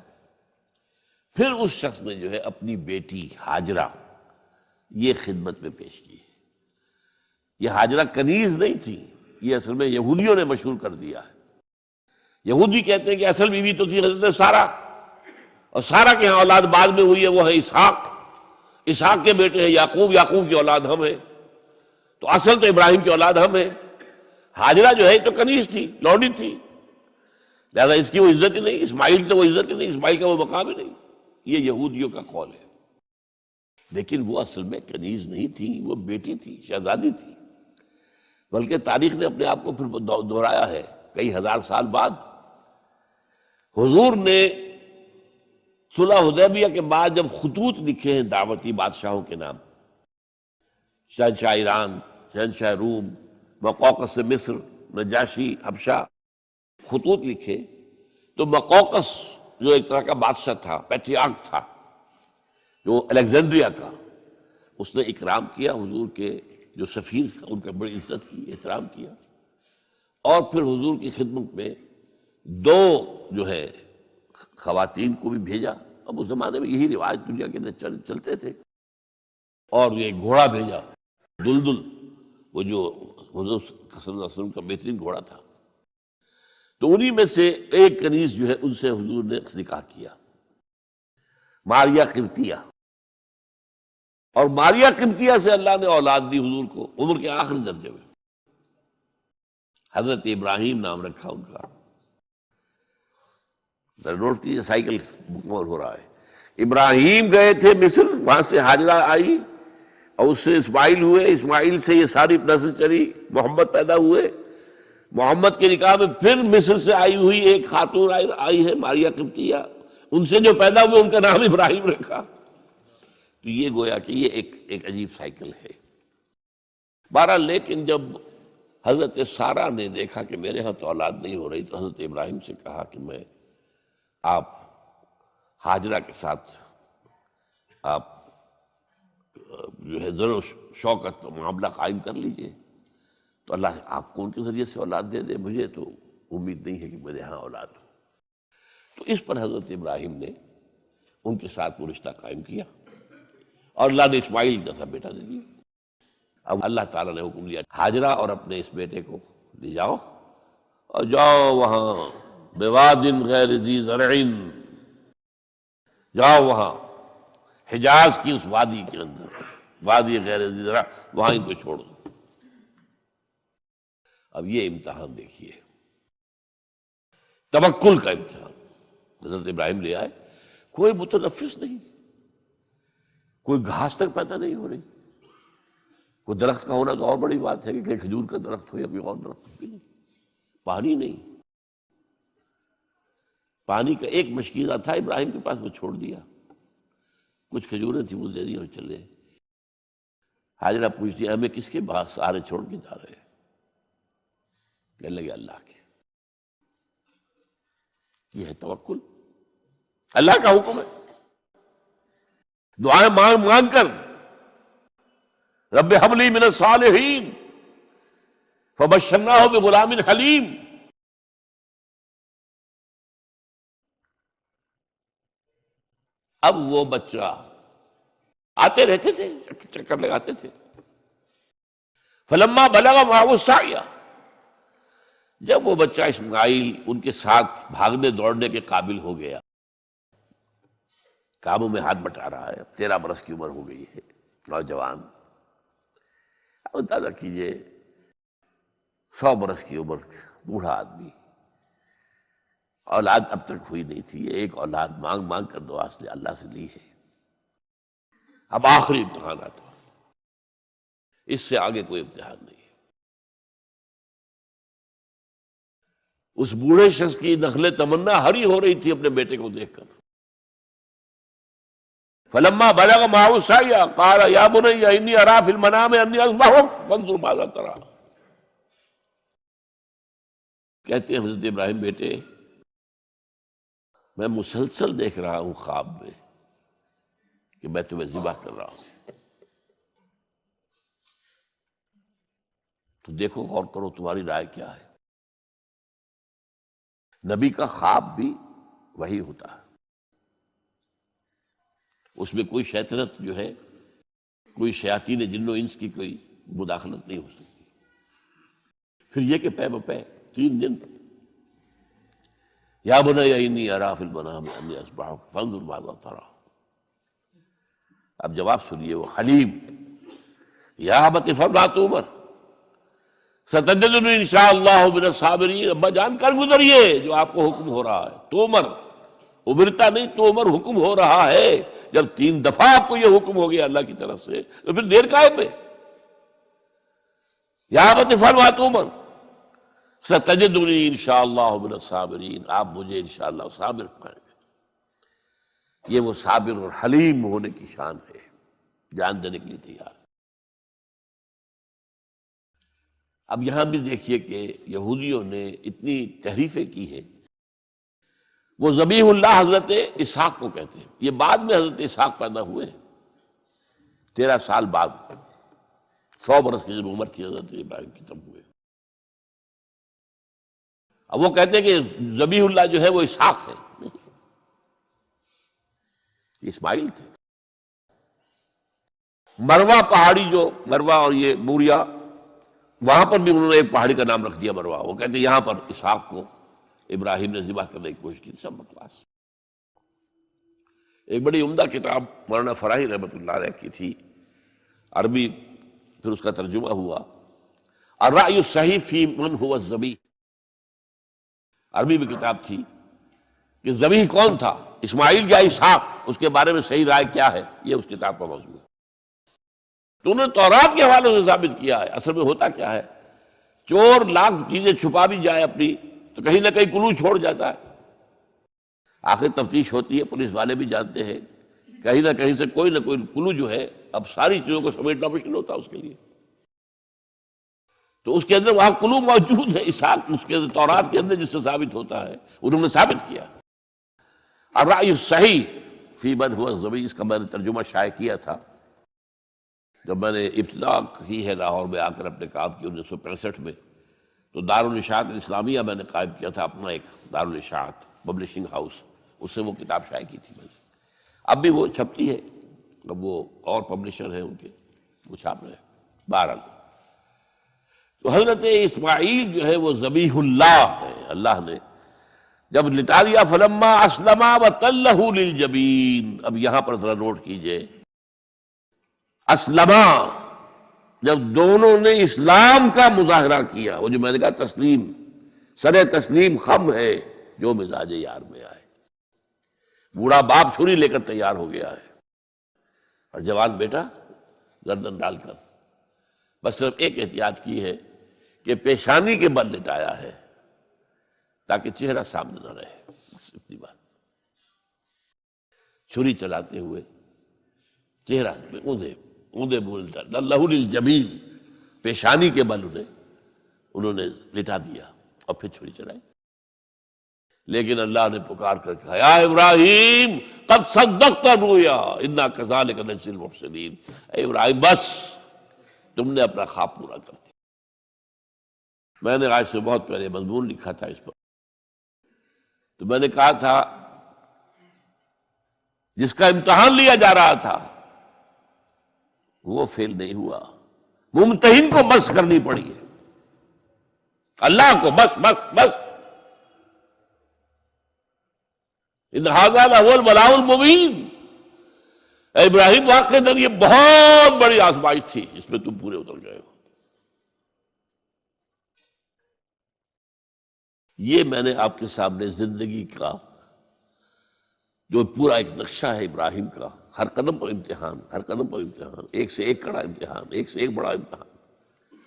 پھر اس شخص نے جو ہے اپنی بیٹی ہاجرہ یہ خدمت میں پیش کی۔ یہ ہاجرہ کنیز نہیں تھی، یہ اصل میں یہودیوں نے مشہور کر دیا ہے۔ یہودی کہتے ہیں کہ اصل بیوی تو تھی حضرت سارہ، اور سارہ کے ہاں اولاد بعد میں ہوئی ہے، وہ ہے اسحاق کے بیٹے ہیں یعقوب کی اولاد ہم ہیں، تو اصل تو ابراہیم کی اولاد ہم ہیں۔ ہاجرہ جو ہے تو کنیز تھی، لوڈی تھی، لہذا اس کی وہ عزت ہی نہیں، اسماعیل کی تو وہ عزت ہی نہیں، اسماعیل کا وہ مقام ہی نہیں۔ یہ یہودیوں کا قول ہے، لیکن وہ اصل میں کنیز نہیں تھی، وہ بیٹی تھی، شہزادی تھی، بلکہ تاریخ نے اپنے آپ کو پھر دہرایا ہے کئی ہزار سال بعد۔ حضور نے صلح حدیبیہ کے بعد جب خطوط لکھے ہیں دعوتی بادشاہوں کے نام، شہنشاہ ایران، شہنشاہ روم، مقوقس مصر، نجاشی حبشہ، خطوط لکھے، تو مقوقس جو ایک طرح کا بادشاہ تھا، پیٹریارک تھا، جو الیگزینڈریا کا، اس نے اکرام کیا حضور کے جو سفیر تھا، ان کا بڑی عزت کی، احترام کیا، اور پھر حضور کی خدمت میں دو جو ہے خواتین کو بھی بھیجا۔ اب اس زمانے میں یہی رواج دنیا کے اندر چلتے تھے، اور یہ گھوڑا بھیجا، دلدل، وہ جو حضور صلی اللہ علیہ وسلم کا بہترین گھوڑا تھا، تو انہی میں سے ایک کنیز جو ہے ان سے حضور نے نکاح کیا، ماریہ قبطیہ، اور ماریہ قبطیہ سے اللہ نے اولاد دی حضور کو عمر کے آخری درجے میں، حضرت ابراہیم نام رکھا ان کا۔ نوٹ کیجیے، سائیکل مکمل ہو رہا ہے۔ ابراہیم گئے تھے مصر، وہاں سے ہاجرہ آئی، اور اس سے اسماعیل ہوئے، اسماعیل سے یہ ساری نسل چلی، محمد پیدا ہوئے، محمد کے نکاح میں پھر مصر سے آئی ہوئی ایک خاتون آئی ہے ماریہ قبطیہ، ان سے جو پیدا ہوئے ان کا نام ابراہیم رکھا۔ تو یہ گویا کہ یہ ایک عجیب سائیکل ہے۔ بہرحال لیکن جب حضرت سارہ نے دیکھا کہ میرے ہاں تو اولاد نہیں ہو رہی، تو حضرت ابراہیم سے کہا کہ میں آپ ہاجرہ کے ساتھ آپ جو ہے زر و شوقت معاملہ قائم کر لیجئے، تو اللہ آپ کو ان کے ذریعے سے اولاد دے دے، مجھے تو امید نہیں ہے کہ میرے ہاں اولاد ہو۔ تو اس پر حضرت ابراہیم نے ان کے ساتھ وہ رشتہ قائم کیا، اور اللہ نے اسماعیل جیسا بیٹا دے دیا۔ اب اللہ تعالیٰ نے حکم دیا ہاجرہ اور اپنے اس بیٹے کو لے جاؤ، اور جاؤ وہاں بواد غیر ذی زرع، جاؤ وہاں حجاز کی اس وادی کے اندر، وادی غیر ذی زرع، وہاں ان کو چھوڑ دو۔ اب یہ امتحان دیکھیے، توکل کا امتحان۔ حضرت ابراہیم لے آئے، کوئی متنفس نہیں، کوئی گھاس تک پیدا نہیں ہو رہی، کوئی درخت کا ہونا تو اور بڑی بات ہے کہ کھجور کا درخت ہو یا کوئی اور درخت بھی نہیں، پانی نہیں، پانی کا ایک مشکیزہ تھا ابراہیم کے پاس، وہ چھوڑ دیا، کچھ کھجوریں تھیں وہ دے دی اور چلے۔ حاجرہ پوچھتی ہمیں کس کے پاس سارے چھوڑ کے جا رہے ہیں؟ کہنے لگے اللہ کے۔ یہ ہے توکل، اللہ کا حکم ہے، دعائیں مانگ مانگ کر رب حب لی من الصالحین فبشرناہ بغلام حلیم۔ اب وہ بچہ آتے رہتے تھے، چکر لگاتے تھے۔ فلما بلغ معه السعی، جب وہ بچہ اسماعیل ان کے ساتھ بھاگنے دوڑنے کے قابل ہو گیا، کاموں میں ہاتھ بٹا رہا ہے، 13 برس کی عمر ہو گئی ہے، نوجوان، اب اندازہ کیجئے 100 برس کی عمر، بوڑھا آدمی، اولاد اب تک ہوئی نہیں تھی، یہ ایک اولاد مانگ مانگ کر دعا سے اللہ سے لی ہے۔ اب آخری امتحانات، اس سے آگے کوئی امتحان نہیں ہے۔ اس بوڑھے شخص کی نخل تمنا ہری ہو رہی تھی اپنے بیٹے کو دیکھ کر۔ فلما بلغ معه السعی قال یا بنی انی اری فی المنام انی اذبحک فانظر ماذا تری۔ کہتے ہیں حضرت ابراہیم بیٹے، میں مسلسل دیکھ رہا ہوں خواب میں کہ میں تمہیں ذبح کر رہا ہوں، تو دیکھو غور کرو تمہاری رائے کیا ہے۔ نبی کا خواب بھی وہی ہوتا ہے، اس میں کوئی شیطنت جو ہے، کوئی شیاطین جن و انس کی کوئی مداخلت نہیں ہو سکتی۔ پھر یہ کہ پے بپے 3 دن، یا بنی انی اری فی المنام انی اذبحک فانظر ماذا تری۔ اب جواب سنیے، وہ حلیم، یا ابت افعل ما تؤمر ستجدنی انشاء اللہ من الصابرین۔ ابا جان کر گزریے جو آپ کو حکم ہو رہا ہے، تومر ابھرتا نہیں تو عمر حکم ہو رہا ہے. جب 3 دفعہ آپ کو یہ حکم ہو گیا اللہ کی طرف سے تو پھر دیر کائے پہ. یا ابت افعل ما تؤمر ستجدنی انشاءاللہ من الصابرین. آپ مجھے انشاءاللہ صابر پائیں گے. یہ وہ صابر اور حلیم ہونے کی شان ہے، جان دینے کے لیے تیار. اب یہاں بھی دیکھیے کہ یہودیوں نے اتنی تحریفیں کی ہیں. وہ ذبیح اللہ حضرت اسحاق کو کہتے ہیں. یہ بعد میں حضرت اسحاق پیدا ہوئے 13 سال بعد، 100 برس کی جب عمر تھی حضرت ابراہیم کی تب ہوئے. اب وہ کہتے ہیں کہ ذبیح اللہ جو ہے وہ اسحاق ہے، اسماعیل تھے. مروہ پہاڑی جو مروہ اور یہ موریا، وہاں پر بھی انہوں نے ایک پہاڑی کا نام رکھ دیا مروہ. وہ کہتے ہیں یہاں پر اسحاق کو ابراہیم نے ذبح کرنے کی کوشش کی. سب بکواس. ایک بڑی عمدہ کتاب مولانا فراہی رحمۃ اللہ علیہ کی تھی، عربی، پھر اس کا ترجمہ ہوا، الرأی الصحیح فی من هو الذبیح. عربی میں کتاب تھی کہ ذبیح کون تھا، اسماعیل یا اسحاق، اس کے بارے میں صحیح رائے کیا ہے. یہ اس کتاب کا موضوع ہے. تو انہوں نے تورات کے حوالے سے ثابت کیا ہے. اصل میں ہوتا کیا ہے، چور لاکھ چیزیں چھپا بھی جائے اپنی تو کہیں نہ کہیں کلو چھوڑ جاتا ہے. آخر تفتیش ہوتی ہے، پولیس والے بھی جانتے ہیں کہیں نہ کہیں سے کوئی نہ کوئی کلو جو ہے، اب ساری چیزوں کو سمیٹنا مشکل ہوتا ہے اس کے لیے. تو اس کے اندر وہاں کلو موجود ہے. اسحاق اس کے اندر تورات کے اندر جس سے ثابت ہوتا ہے انہوں نے ثابت کیا. الرأی الصحیح فی من هو الذبیح، اس کا میں نے ترجمہ شائع کیا تھا جب میں نے ابتدا کی ہے لاہور میں آ کر اپنے کام کی 1965 میں. تو دارالاشاعت الاسلامیہ میں نے قائم کیا تھا اپنا ایک دارالاشاعت پبلشنگ ہاؤس، اس سے وہ کتاب شائع کی تھی میں نے. اب بھی وہ چھپتی ہے، اب وہ اور پبلشر ہیں ان کے، وہ چھاپ رہے ہیں. بہرحال تو حضرت اسماعیل جو ہے وہ ذبیح اللہ ہے. اللہ نے جب لٹا دیا، فلما اسلما وتلہ للجبین. اب یہاں پر ذرا نوٹ کیجئے، اسلما، جب دونوں نے اسلام کا مظاہرہ کیا، وہ جو میں نے کہا تسلیم، سر تسلیم خم ہے جو مزاج یار میں آئے. بوڑھا باپ چھری لے کر تیار ہو گیا ہے اور جوان بیٹا گردن ڈال کر بس صرف ایک احتیاط کی ہے کہ پیشانی کے بل لٹایا ہے تاکہ چہرہ سامنے نہ رہے. بس اتنی بات. چھری چلاتے ہوئے چہرہ اوندے بولتا لہو للجبین، پیشانی کے بل انہوں نے لٹا دیا اور پھر چھری چلائی. لیکن اللہ نے پکار کر کہا، یا ابراہیم قد صدقت الرؤیا انا کذالک نجزی المحسنین. اے ابراہیم بس تم نے اپنا خواب پورا کر دیا. میں نے آج سے بہت پہلے مضمون لکھا تھا اس پر، تو میں نے کہا تھا جس کا امتحان لیا جا رہا تھا وہ فیل نہیں ہوا، ممتحن کو بس کرنی پڑی ہے، اللہ کو بس بس بس. ان ھذا لھو البلاء المبین. اے ابراہیم واقعتاً یہ بہت بڑی آزمائش تھی، اس میں تم پورے اتر گئے ہو. یہ میں نے آپ کے سامنے زندگی کا جو پورا ایک نقشہ ہے ابراہیم کا، ہر قدم پر امتحان، ہر قدم پر امتحان، ایک سے ایک کڑا امتحان، ایک سے ایک بڑا امتحان،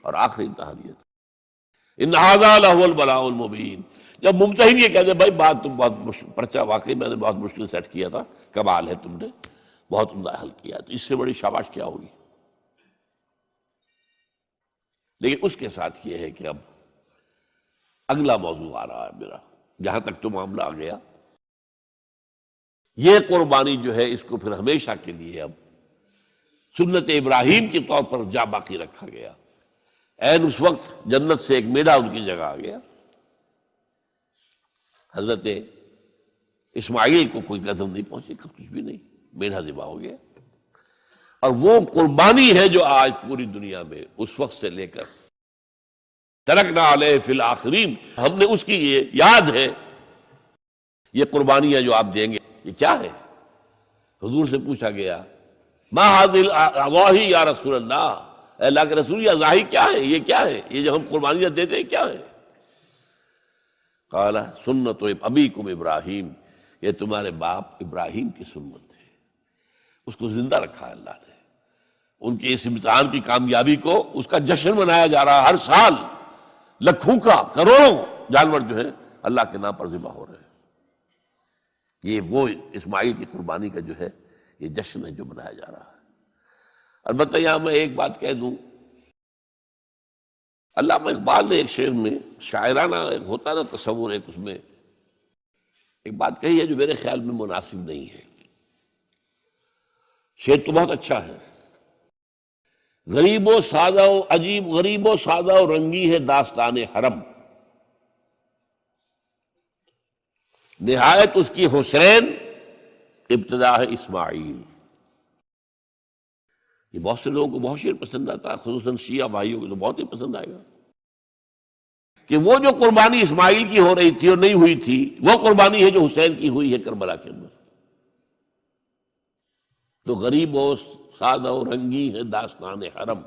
اور آخری امتحان یہ تھا ان ھذا لھو البلاء المبین. جب ممتحن یہ کہتے بھائی بات تم بہت مشکل، پرچہ واقعی میں نے بہت مشکل سیٹ کیا تھا، کمال ہے تم نے بہت عمدہ حل کیا، تو اس سے بڑی شاباش کیا ہوگی. لیکن اس کے ساتھ یہ ہے کہ اب اگلا موضوع آ رہا ہے میرا، جہاں تک تو معاملہ آ گیا، یہ قربانی جو ہے اس کو پھر ہمیشہ کے لیے اب سنت ابراہیم کے طور پر جا باقی رکھا گیا. عین اس وقت جنت سے ایک میڑا ان کی جگہ آ گیا. حضرت اسماعیل کو کوئی قدر نہیں پہنچی، کچھ بھی نہیں، میڑا ذبح ہو گیا. اور وہ قربانی ہے جو آج پوری دنیا میں اس وقت سے لے کر ترکنا علیہ فی الآخرین، ہم نے اس کی یہ یاد ہے. یہ قربانیاں جو آپ دیں گے یہ کیا ہے؟ حضور سے پوچھا گیا ما ھذی الاضاحی یا رسول اللہ، اے اللہ کے رسول یہ اضاحی کیا ہے، یہ کیا ہے، یہ جو ہم قربانیاں دیتے ہیں کیا ہے؟ قال سنت ابیکم ابراہیم، یہ تمہارے باپ ابراہیم کی سنت ہے. اس کو زندہ رکھا ہے اللہ نے. ان کے اس امتحان کی کامیابی کو اس کا جشن منایا جا رہا ہے. ہر سال لاکھوں کا کروڑوں جانور جو ہے اللہ کے نام پر ذبح ہو رہے ہیں. یہ وہ اسماعیل کی قربانی کا جو ہے یہ جشن ہے جو منایا جا رہا ہے. البتہ یہاں میں ایک بات کہہ دوں، علامہ اقبال نے ایک شعر میں شاعرانہ ایک ہوتا نا تصور، ایک اس میں ایک بات کہی ہے جو میرے خیال میں مناسب نہیں ہے. شعر تو بہت اچھا ہے. غریب و سادہ و عجیب، غریب و سادہ و رنگی ہے داستان حرم، نہایت اس کی حسین ابتدا ہے اسماعیل. یہ بہت سے لوگوں کو بہت شعر پسند آتا ہے، خصوصاً شیعہ بھائیوں کو تو بہت ہی پسند آئے گا کہ وہ جو قربانی اسماعیل کی ہو رہی تھی اور نہیں ہوئی تھی وہ قربانی ہے جو حسین کی ہوئی ہے کربلا کے اندر. تو غریب و سادہ و رنگی ہے داستان حرم،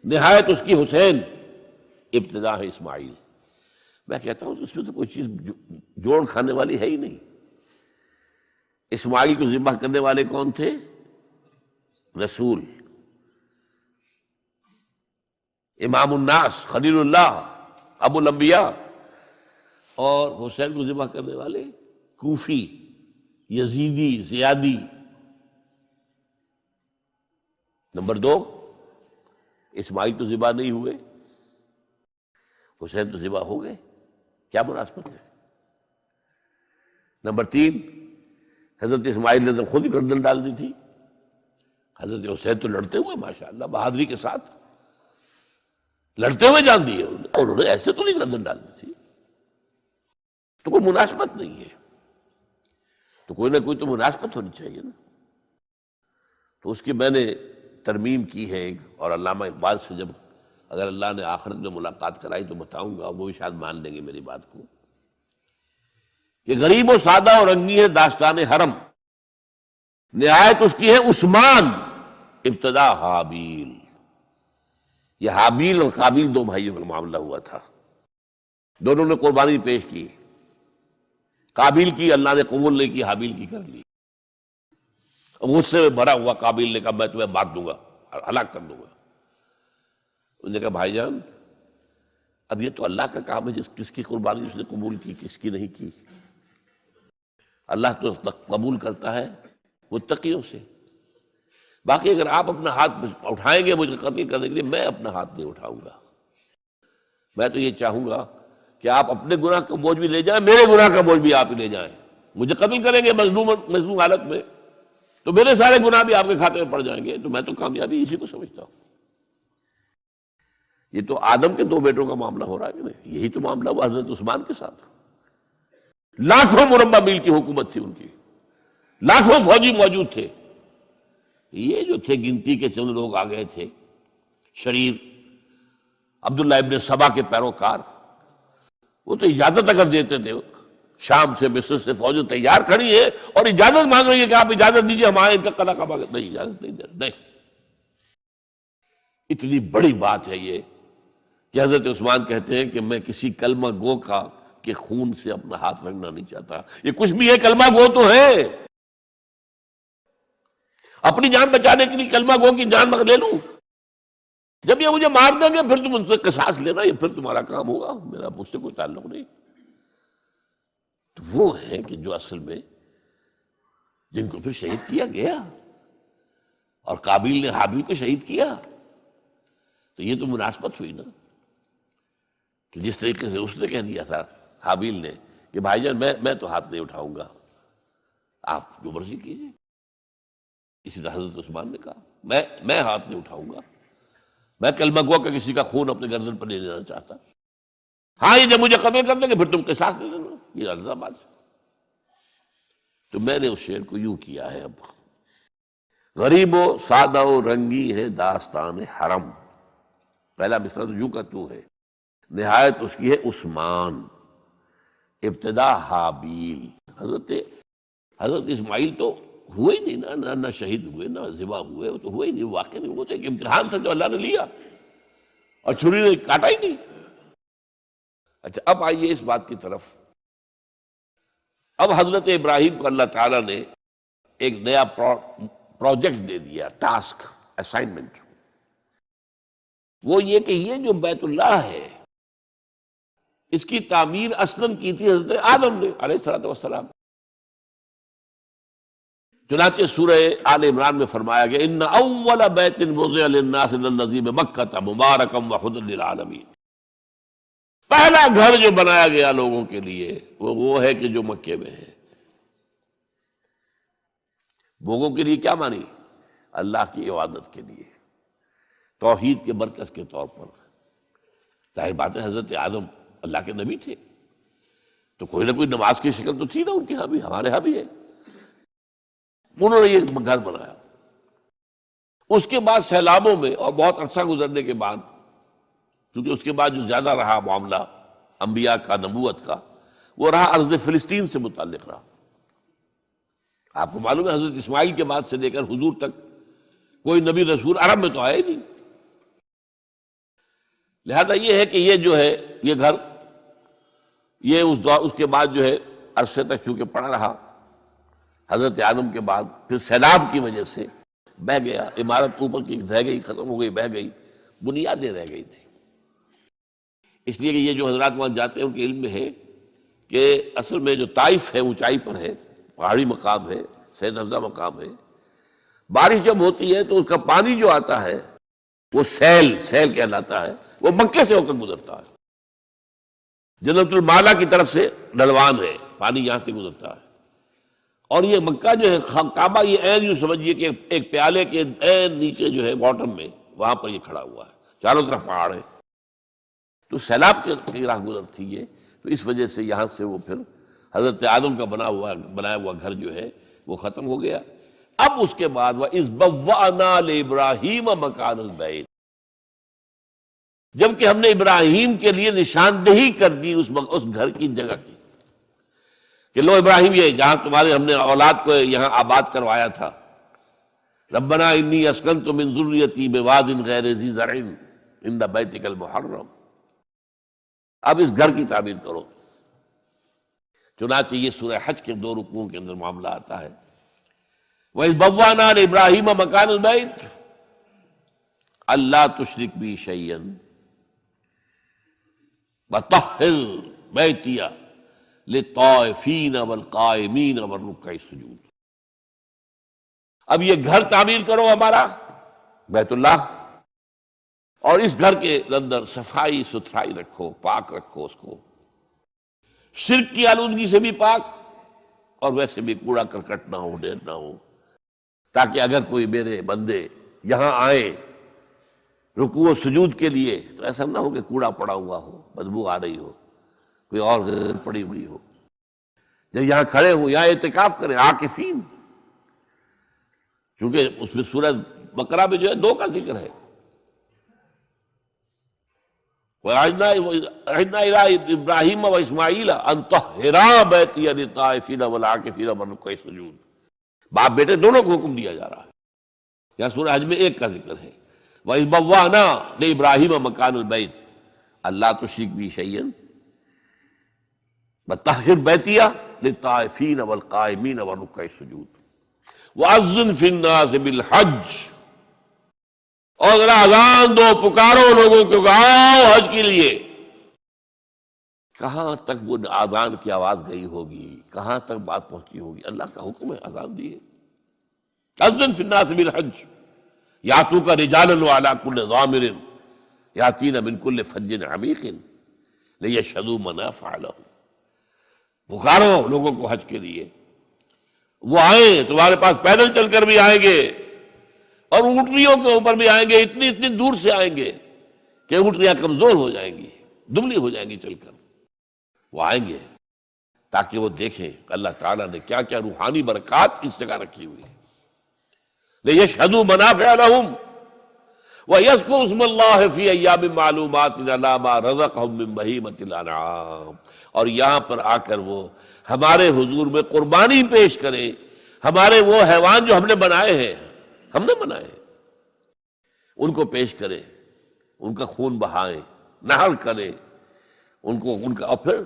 نہایت اس کی حسین ابتدا ہے اسماعیل. میں کہتا ہوں اس میں تو کوئی چیز جوڑ کھانے والی ہے ہی نہیں. اسماعیل کو ذبح کرنے والے کون تھے؟ رسول، امام الناس، خلیل اللہ، ابو الانبیاء. اور حسین کو ذبح کرنے والے کوفی، یزیدی، زیادی. نمبر 2، اسماعیل تو ذبح نہیں ہوئے، حسین تو ذبح ہو گئے. کیا مناسبت ہے؟ نمبر 3، حضرت اسماعیل نے تو خود ہی گردن ڈال دی تھی. حضرت حسین تو لڑتے ہوئے ماشاءاللہ بہادری کے ساتھ لڑتے ہوئے جان دیے اور انہوں نے ایسے تو نہیں گردن ڈال دی تھی. تو کوئی مناسبت نہیں ہے. تو کوئی نہ کوئی تو مناسبت ہونی چاہیے نا. تو اس کی میں نے ترمیم کی ہے اور علامہ اقبال سے جب اگر اللہ نے آخرت میں ملاقات کرائی تو بتاؤں گا، وہ بھی شاید مان لیں گے میری بات کو. کہ غریب و سادہ اور رنگی ہے داستان حرم، نہایت اس کی ہے عثمان ابتدا حابیل. یہ حابیل اور قابیل دو بھائیوں کا معاملہ ہوا تھا. دونوں نے قربانی پیش کی. قابیل کی اللہ نے قبول نہیں کی، حابیل کی کر لی. اب غصے میں بھرا ہوا قابیل نے کہا میں تمہیں مار دوں گا، ہلاک کر دوں گا. انہوں نے کہا بھائی جان اب یہ تو اللہ کا کام ہے، کس کی قربانی اس نے قبول کی کس کی نہیں کی. اللہ تو قبول کرتا ہے متقیوں سے. باقی اگر آپ اپنا ہاتھ اٹھائیں گے مجھے قتل کرنے کے لیے، میں اپنا ہاتھ نہیں اٹھاؤں گا. میں تو یہ چاہوں گا کہ آپ اپنے گناہ کا بوجھ بھی لے جائیں، میرے گناہ کا بوجھ بھی آپ ہی لے جائیں. مجھے قتل کریں گے مظلوم حالت میں تو میرے سارے گناہ بھی آپ کے کھاتے میں پڑ جائیں گے. تو میں تو کامیابی اسی کو سمجھتا ہوں. یہ تو آدم کے 2 بیٹوں کا معاملہ ہو رہا ہے کہ نہیں، یہی تو معاملہ ہوا حضرت عثمان کے ساتھ. لاکھوں مربع میل کی حکومت تھی ان کی، لاکھوں فوجی موجود تھے. یہ جو تھے گنتی کے چند لوگ آ گئے تھے شریف، عبداللہ ابن سبا کے پیروکار. وہ تو اجازت اگر دیتے تھے، شام سے مصر سے فوجیں تیار کھڑی ہے اور اجازت مانگ رہی ہے کہ آپ اجازت دیجیے ہم آئیں ان کا قلعہ کعبہ. نہیں، اجازت نہیں دے رہے. نہیں، اتنی بڑی بات ہے یہ کہ حضرت عثمان کہتے ہیں کہ میں کسی کلمہ گو کا کے خون سے اپنا ہاتھ رنگنا نہیں چاہتا. یہ کچھ بھی ہے، کلمہ گو تو ہے. اپنی جان بچانے کے لیے کلمہ گو کی جان لے لوں. جب یہ مجھے مار دیں گے پھر تم ان سے قصاص لینا، یہ پھر تمہارا کام ہوگا، میرا مجھ سے کوئی تعلق نہیں. تو وہ ہے کہ جو اصل میں جن کو پھر شہید کیا گیا، اور قابیل نے حابیل کو شہید کیا. تو یہ تو مناسبت ہوئی نا کہ جس طریقے سے اس نے کہہ دیا تھا حابیل نے کہ بھائی جان میں تو ہاتھ نہیں اٹھاؤں گا، آپ جو مرضی کیجیے. اسی طرح حضرت عثمان نے کہا میں ہاتھ نہیں اٹھاؤں گا، میں کلمہ گو کا کسی کا خون اپنے گردن پر نہیں لینا چاہتا. ہاں یہ جب مجھے قتل کر دیں گے پھر تم قصاص لے لینا، یہ الزام بات ہے. تو میں نے اس شعر کو یوں کیا ہے. اب غریب و سادہ و رنگی ہے داستان حرم، پہلا مصرع تو یوں کا تو ہے. نہایت اس کی ہے عثمان ابتدا حابیل. حضرت اسماعیل تو ہوئے ہی نہیں نہ شہید ہوئے نہ ذبح ہوئے، وہ تو ہوئے ہی نہیں. واقع نہیں، وہ تو ایک امتحان تھا جو اللہ نے لیا اور چھری نے کاٹا ہی نہیں. اچھا اب آئیے اس بات کی طرف اب حضرت ابراہیم کو اللہ تعالیٰ نے ایک نیا پروجیکٹ دے دیا، ٹاسک، اسائنمنٹ. وہ یہ کہ یہ جو بیت اللہ ہے اس کی تعمیر اصلاً کی تھی حضرت آدم نے علیہ الصلوۃ والسلام. چنانچہ سورہ آل عمران میں فرمایا گیا ان اول بیت وضع للناس للذی بمکہ مبارکا وہدی للعالمین. پہلا گھر جو بنایا گیا لوگوں کے لیے وہ ہے کہ جو مکے میں ہے. لوگوں کے لیے کیا مانی؟ اللہ کی عبادت کے لیے، توحید کے مرکز کے طور پر. ظاہر بات ہے حضرت آدم اللہ کے نبی تھے تو کوئی نہ کوئی نماز کی شکل تو تھی نا ان کے ہاں بھی، ہمارے ہاں بھی ہے. انہوں نے یہ گھر بنایا. اس کے بعد سیلابوں میں اور بہت عرصہ گزرنے کے بعد، کیونکہ اس کے بعد جو زیادہ رہا معاملہ انبیاء کا، نبوت کا، وہ رہا ارض فلسطین سے متعلق رہا. آپ کو معلوم ہے حضرت اسماعیل کے بعد سے لے کر حضور تک کوئی نبی رسول عرب میں تو آیا ہی نہیں. لہذا یہ ہے کہ یہ جو ہے یہ گھر یہ اس کے بعد جو ہے عرصے تک چونکہ پڑا رہا. حضرت آدم کے بعد پھر سیلاب کی وجہ سے بہہ گیا. عمارت اوپر کی رہ گئی، ختم ہو گئی، بہہ گئی، بنیادیں رہ گئی تھی. اس لیے کہ یہ جو حضرات وہاں جاتے ہیں ان کے علم میں ہے کہ اصل میں جو طائف ہے اونچائی پر ہے، پہاڑی مقام ہے، سید افزا مقام ہے. بارش جب ہوتی ہے تو اس کا پانی جو آتا ہے وہ سیل کہلاتا ہے، وہ مکے سے ہو کر گزرتا ہے. جنت المالا کی طرف سے ڈھلوان ہے، پانی یہاں سے گزرتا ہے. اور یہ مکہ جو ہے کعبہ یہ عین یوں سمجھیے کہ ایک پیالے کے عین نیچے جو ہے باٹم میں وہاں پر یہ کھڑا ہوا ہے، چاروں طرف پہاڑ ہے. تو سیلاب کی راہ گزرتی ہے. تو اس وجہ سے یہاں سے وہ پھر حضرت آدم کا بنایا ہوا گھر جو ہے وہ ختم ہو گیا. اب اس کے بعد وَإِذْ بَوَّأْنَا لِإِبْرَاهِيمَ مَكَانَ الْبَيْتِ، جبکہ ہم نے ابراہیم کے لیے نشاندہی کر دی اس گھر کی جگہ کی کہ لو ابراہیم یہ جہاں تمہارے ہم نے اولاد کو یہاں آباد کروایا تھا، ربنا انی اسکنت من ذریتی بواد غیر ذی زرع عند بیتک المحرم، اب اس گھر کی تعمیر کرو. چنانچہ یہ سورہ حج کے 2 رکوعوں کے اندر معاملہ آتا ہے. وَإِذْ بَوَّأْنَا لِإِبْرَاهِيمَ مَكَانَ الْبَيْتِ أَلَّا تُشْرِكْ بِي شَيْئًا وَطَهِّرْ بَيْتِيَ لِلطَّائِفِينَ وَالْقَائِمِينَ وَالرُّكَّعِ السُّجُودِ. اب یہ گھر تعمیر کرو ہمارا بیت اللہ، اور اس گھر کے اندر صفائی ستھرائی رکھو، پاک رکھو اس کو، شرک کی آلودگی سے بھی پاک اور ویسے بھی کوڑا کرکٹ نہ ہو، ڈھیر نہ ہو، تاکہ اگر کوئی میرے بندے یہاں آئے رکوع و سجود کے لیے تو ایسا نہ ہو کہ کوڑا پڑا ہوا ہو، بدبو آ رہی ہو، کوئی اور غیر پڑی ہوئی ہو. جب یہاں کھڑے ہو، یہاں اعتکاف کریں عاکفین، چونکہ اس میں سورہ بقرہ میں جو ہے 2 کا ذکر ہے. وَعِدْنَا إِلَىٰ إِبْرَاهِيمَ وَإِسْمَاعِيلَ أَن طَهِّرَا بَيْتِيَ لِلطَّائِفِينَ وَالْعَاكِفِينَ وَالرُّكَّعِ السُّجُودِ. باپ بیٹے دونوں کو حکم دیا جا رہا ہے. یہاں سورہ حج میں 1 کا ذکر ہے. وَإِذْ بَوَّأْنَا لِإِبْرَاهِيمَ مَكَانَ الْبَيْتِ أَلَّا تُشْرِكْ بِي شَيْئًا وَطَهِّرْ بَيْتِيَ لِلطَّائِفِينَ وَالْقَائِمِينَ وَالرُّكَّعِ السُّجُودِ وَأَذِّنْ فِي النَّاسِ بِالْحَجِّ، اور ذرا اذان دو، پکارو لوگوں کو کہ آؤ حج کے لیے. کہاں تک وہ اذان کی آواز گئی ہوگی، کہاں تک بات پہنچی ہوگی؟ اللہ کا حکم ہے، اذان دیے. اذن فی الناس بالحج یاتوک رجالا وعلی کل ضامر یاتین من کل فج عمیق لیشہدوا منافع لہم. پکارو لوگوں کو حج کے لیے، وہ آئیں، تمہارے پاس پیدل چل کر بھی آئیں گے اور اونٹنیوں کے اوپر بھی آئیں گے. اتنی دور سے آئیں گے کہ اونٹنیاں کمزور ہو جائیں گی، دبلی ہو جائیں گی چل کر. وہ آئیں گے تاکہ وہ دیکھیں اللہ تعالیٰ نے کیا کیا روحانی برکات اس جگہ رکھی ہوئی ہے. لِيَشْهَدُوا مَنَافِعَ لَهُمْ وَيَذْكُرُوا اسْمَ اللَّهِ فِي أَيَّامٍ مَّعْلُومَاتٍ عَلَىٰ مَا رَزَقَهُم مِّن بَهِيمَةِ الْأَنْعَامِ. اور یہاں پر آ کر وہ ہمارے حضور میں قربانی پیش کریں، ہمارے وہ حیوان جو ہم نے بنائے ہیں، ان کو پیش کریں، ان کا خون بہائیں، نہر کریں ان کا، اور پھر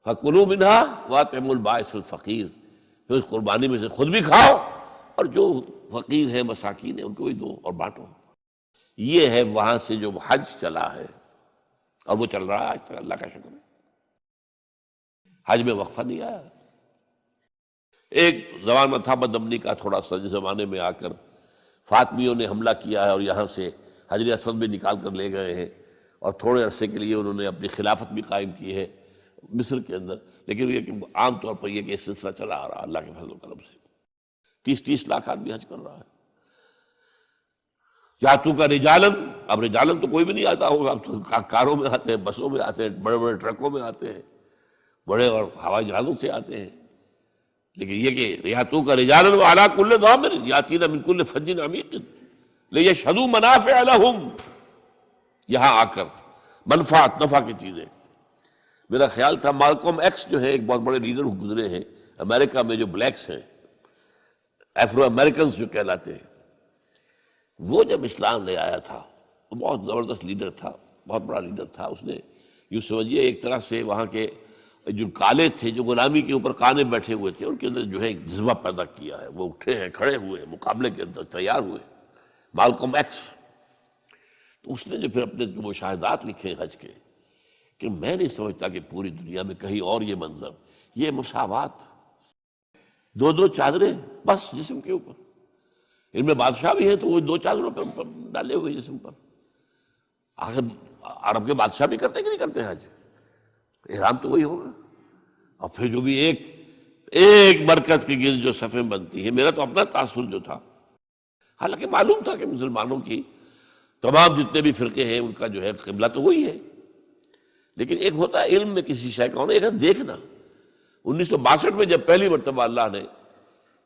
فَكُلُوا مِنْهَا وَأَطْعِمُوا الْبَائِسَ الْفَقِيرَ، پھر اس قربانی میں سے خود بھی کھاؤ اور جو فقیر ہے مساکین ہیں ان کو بھی دو اور بانٹو۔ یہ ہے وہاں سے جو حج چلا ہے، اور وہ چل رہا ہے آج تک، اللہ کا شکر ہے۔ حج میں وقفہ نہیں آیا۔ ایک زمانہ تھا بدامنی کا تھوڑا سا، جس زمانے میں آ کر فاطمیوں نے حملہ کیا ہے اور یہاں سے حجر اسود بھی نکال کر لے گئے ہیں، اور تھوڑے عرصے کے لیے انہوں نے اپنی خلافت بھی قائم کی ہے مصر کے اندر، لیکن یہ کہ عام طور پر یہ کہ سلسلہ چلا آ رہا اللہ کے فضل و کرم سے۔ 30 لاکھ آدمی حج کر رہا ہے۔ یاتو کا رجالن، اب رجالن تو کوئی بھی نہیں آتا ہوگا، اب تو کاروں میں آتے ہیں، بسوں میں آتے ہیں، بڑے بڑے ٹرکوں میں آتے ہیں، بڑے اور ہوائی جہازوں سے آتے ہیں، لیکن یہ کہ یاتو کا رجالن وعلی کل ضامر یاتین من کل فج عمیق لیشہدوا منافع لہم، یہاں آ کر منفعت نفع کی چیزیں۔ میرا خیال تھا مالکم ایکس جو ہے ایک بہت بڑے لیڈر گزرے ہیں امریکہ میں، جو بلیکس ہیں، افرو امریکنز جو کہلاتے ہیں، وہ جب اسلام لے آیا تھا وہ بہت زبردست لیڈر تھا، بہت بڑا لیڈر تھا۔ اس نے یوں سمجھیے ایک طرح سے وہاں کے جو کالے تھے، جو غلامی کے اوپر قانے بیٹھے ہوئے تھے، ان کے اندر جو ہے ایک جذبہ پیدا کیا ہے، وہ اٹھے ہیں، کھڑے ہوئے ہیں، مقابلے کے اندر تیار ہوئے، مالکم ایکس۔ تو اس نے جو پھر اپنے جو مشاہدات لکھے حج کے، کہ میں نہیں سمجھتا کہ پوری دنیا میں کہیں اور یہ منظر، یہ مساوات، دو چادریں بس جسم کے اوپر، ان میں بادشاہ بھی ہیں تو وہ 2 چادروں پر ڈالے ہوئے جسم پر۔ آخر عرب کے بادشاہ بھی کرتے کہ نہیں کرتے حج؟ احرام تو وہی ہوگا، اور پھر جو بھی ایک مرکز کے گرد جو صفیں بنتی ہیں۔ میرا تو اپنا تاثر جو تھا، حالانکہ معلوم تھا کہ مسلمانوں کی تمام جتنے بھی فرقے ہیں ان کا جو ہے قبلہ تو وہی ہے، لیکن ایک ہوتا ہے علم میں کسی شے کا ہونا، ایک ہے دیکھنا۔ 1962 میں جب پہلی مرتبہ اللہ نے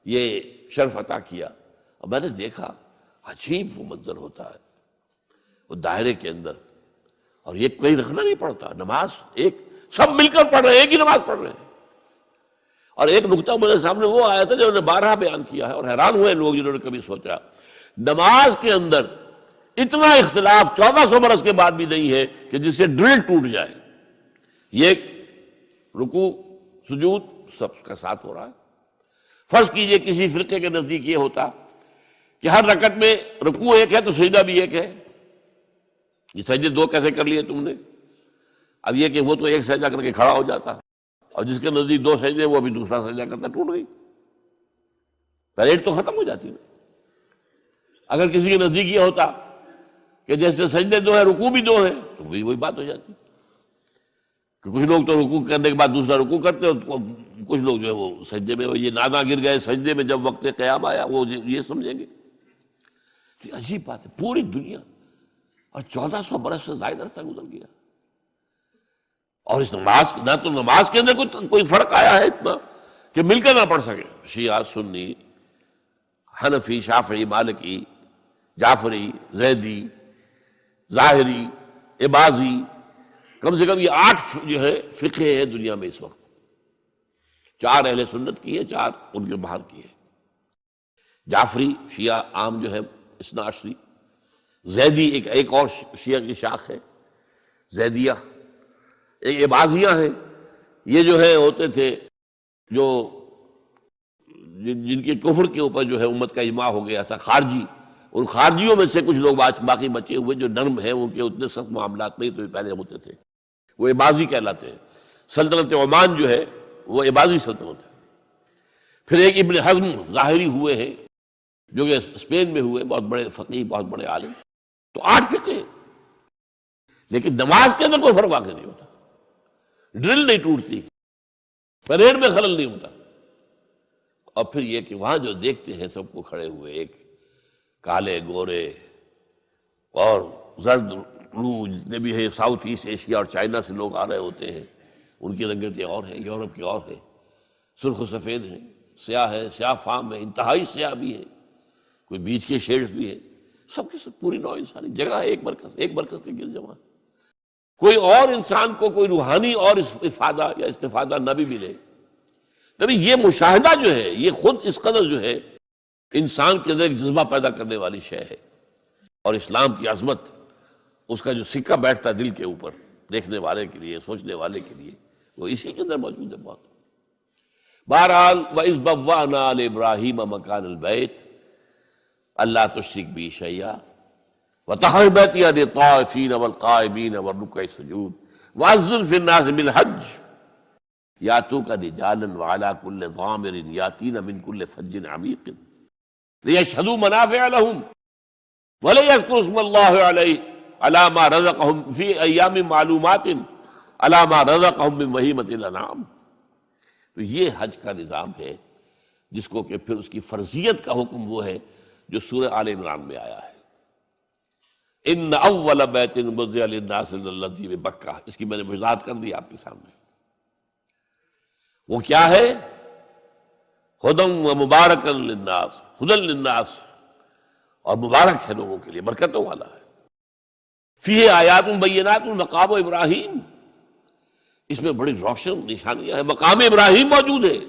یہ شرف عطا کیا اور میں نے دیکھا، عجیب وہ منظر ہوتا ہے وہ دائرے کے اندر، اور یہ کوئی رکھنا نہیں پڑتا، نماز ایک سب مل کر پڑھ رہے ہیں، ایک ہی نماز پڑھ رہے ہیں۔ اور ایک نقطہ میرے سامنے وہ آیا تھا جو انہوں نے 12 بیان کیا ہے، اور حیران ہوئے لوگ جنہوں نے کبھی سوچا نماز کے اندر اتنا اختلاف 1400 برس کے بعد بھی نہیں ہے کہ جس سے ڈرل ٹوٹ جائے۔ یہ رکوع سجود سب کا ساتھ ہو رہا ہے۔ فرض کیجئے کسی فرقے کے نزدیک یہ ہوتا کہ ہر رکعت میں رکوع ایک ہے تو سجدہ بھی ایک ہے، یہ سجدے 2 کیسے کر لیے تم نے؟ اب یہ کہ وہ تو ایک سجدہ کر کے کھڑا ہو جاتا، اور جس کے نزدیک 2 سجدے وہ ابھی دوسرا سجدہ کرتا، ٹوٹ گئی، پیریڈ تو ختم ہو جاتی نا۔ اگر کسی کے نزدیک یہ ہوتا کہ جیسے سجدے 2 ہیں رکوع بھی 2 ہیں، تو وہی بات ہو جاتی کہ کچھ لوگ تو رکوع کرنے کے بعد دوسرا رکوع کرتے، اور کچھ لوگ جو ہے وہ سجدے میں، یہ ناداں گر گئے سجدے میں جب وقت قیام آیا، وہ یہ سمجھیں گے۔ یہ عجیب بات ہے، پوری دنیا، اور 1400 برس سے زائد عرصہ گزر گیا، اور اس نماز نہ تو نماز کے اندر کوئی فرق آیا ہے اتنا کہ مل کر نہ پڑھ سکے، شیعہ، سنی، حنفی، شافعی، مالکی، جعفری، زیدی، ظاہری، عباضی، کم سے کم یہ 8 جو ہے فقہ ہیں دنیا میں اس وقت، 4 اہل سنت کی ہے، 4 ان کے باہر کی ہے۔ جعفری شیعہ عام جو ہے اثنا عشری، زیدی ایک اور شیعہ کی شاخ ہے زیدیہ، ایک عباضیہ ہیں، یہ جو ہے ہوتے تھے جو جن کے کفر کے اوپر جو ہے امت کا اجماع ہو گیا تھا، خارجی، ان خارجیوں میں سے کچھ لوگ باقی بچے ہوئے جو نرم ہیں، ان کے اتنے سخت معاملات نہیں تو پہلے ہوتے تھے، وہ عباضی کہلاتے ہیں۔ سلطنت عمان جو ہے وہ عباضی سلطنت ہے۔ پھر ایک ابن حزم ظاہری ہوئے ہیں جو کہ اسپین میں ہوئے، بہت بڑے فقیہ، بہت بڑے عالم۔ تو 8 فقہ ہیں، لیکن نماز کے اندر کوئی فرق واقع نہیں ہوتا، ڈرل نہیں ٹوٹتی، پریڈ میں خلل نہیں ہوتا۔ اور پھر یہ کہ وہاں جو دیکھتے ہیں سب کو کھڑے ہوئے، ایک کالے گورے اور زرد روح جتنے بھی ہیں، ساؤتھ ایسٹ ایشیا اور چائنا سے لوگ آ رہے ہوتے ہیں، ان کی رنگتیں اور ہیں، یورپ کے اور ہیں، سرخ و سفید ہیں، سیاہ ہے، سیاہ فام ہے، انتہائی سیاہ بھی ہے، کوئی بیچ کے شیڈز بھی ہیں، سب کے سب پوری نوع انسانی جگہ ہے، ایک مرکز کے گرد جمع۔ کوئی اور انسان کو کوئی روحانی اور افادہ یا استفادہ نہ بھی ملے، تبھی یہ مشاہدہ جو ہے یہ خود اس قدر جو ہے انسان کے اندر ایک جذبہ پیدا کرنے والی شے ہے، اور اسلام کی عظمت، اس کا جو سکہ بیٹھتا ہے دل کے اوپر، دیکھنے والے کے لیے، سوچنے والے کے لیے، وہ اسی کے اندر موجود ہے بہت. بہرحال وَإِذْ بَوَّأْنَا لِإِبْرَاهِيمَ مَكَانَ الْبَيْتِ أَلَّا تُشْرِكْ بِي شَيْئًا وَطَهِّرْ بَيْتِيَ لِلطَّائِفِينَ وَالْقَائِمِينَ وَالرُّكَّعِ السُّجُودِ وَأَذِّنْ فِي النَّاسِ بِالْحَجِّ يَأْتُوكَ رِجَالًا وَعَلَىٰ كُلِّ ضَامِرٍ يَأْتِينَ مِنْ كُلِّ فَجٍّ عَمِيقٍ لِيَشْهَدُوا مَنَافِعَ لَهُمْ وَلِيَذْكُرُوا اسْمَ اللَّهِ عَلَىٰ مَا رَزَقَهُمْ فِي أَيَّامٍ مَّعْلُومَاتٍ عَلَىٰ مَا رَزَقَهُمْ مِن بَهِيمَةِ الْأَنْعَامِ. تو یہ حج کا نظام ہے جس کو کہ پھر اس کی فرضیت کا حکم وہ ہے جو سورہ آل عمران میں آیا ہے. ان اول بیت وضع للناس الذی ببکہ، اس کی میں نے وضاحت کر دی آپ کے سامنے. وہ کیا ہے؟ ہدی و مبارکا للناس، ہدی للناس، اور مبارک ہے لوگوں کے لیے، برکتوں والا ہے. فیہ آیات بینات مقام ابراہیم، اس میں بڑی روشن نشانیاں ہیں. مقام ابراہیم موجود ہے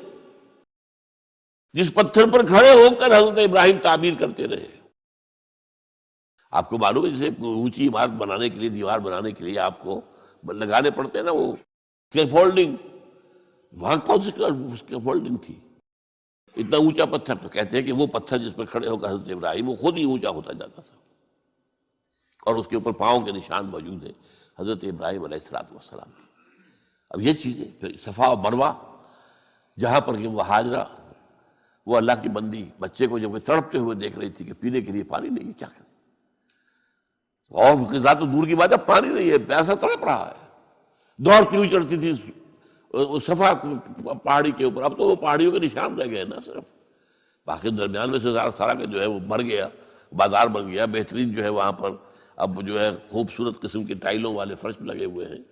جس پتھر پر کھڑے ہو کر حضرت ابراہیم تعمیر کرتے رہے. آپ کو معلوم ہے جیسے اونچی عمارت بنانے کے لیے، دیوار بنانے کے لیے آپ کو لگانے پڑتے ہیں نا وہ اسکیفولڈنگ. وہاں کون سی اسکیفولڈنگ تھی؟ اتنا اونچا پتھر. تو کہتے ہیں کہ وہ پتھر جس پر کھڑے ہو کر حضرت ابراہیم، وہ خود ہی اونچا ہوتا جاتا تھا اور اس کے اوپر پاؤں کے نشان موجود ہیں حضرت ابراہیم علیہ السلام. اب یہ چیزیں پھر صفا و مروہ، جہاں پر کہ وہ حاجرہ، وہ اللہ کی بندی بچے کو جب وہ تڑپتے ہوئے دیکھ رہی تھی کہ پینے کے لیے پانی نہیں ہے، کیا کریں؟ اور غذا تو دور کی بات ہے، پانی نہیں ہے، پیاسا تڑپ رہا ہے. دوڑتی ہوئی چڑھتی تھی صفا پہاڑی کے اوپر. اب تو وہ پہاڑیوں کے نشان رہ گئے نا صرف، باقی درمیان میں سے سارا کا جو ہے وہ بھر گیا، بازار بن گیا. بہترین جو ہے وہاں پر اب جو ہے خوبصورت قسم کے ٹائلوں والے فرش لگے ہوئے ہیں.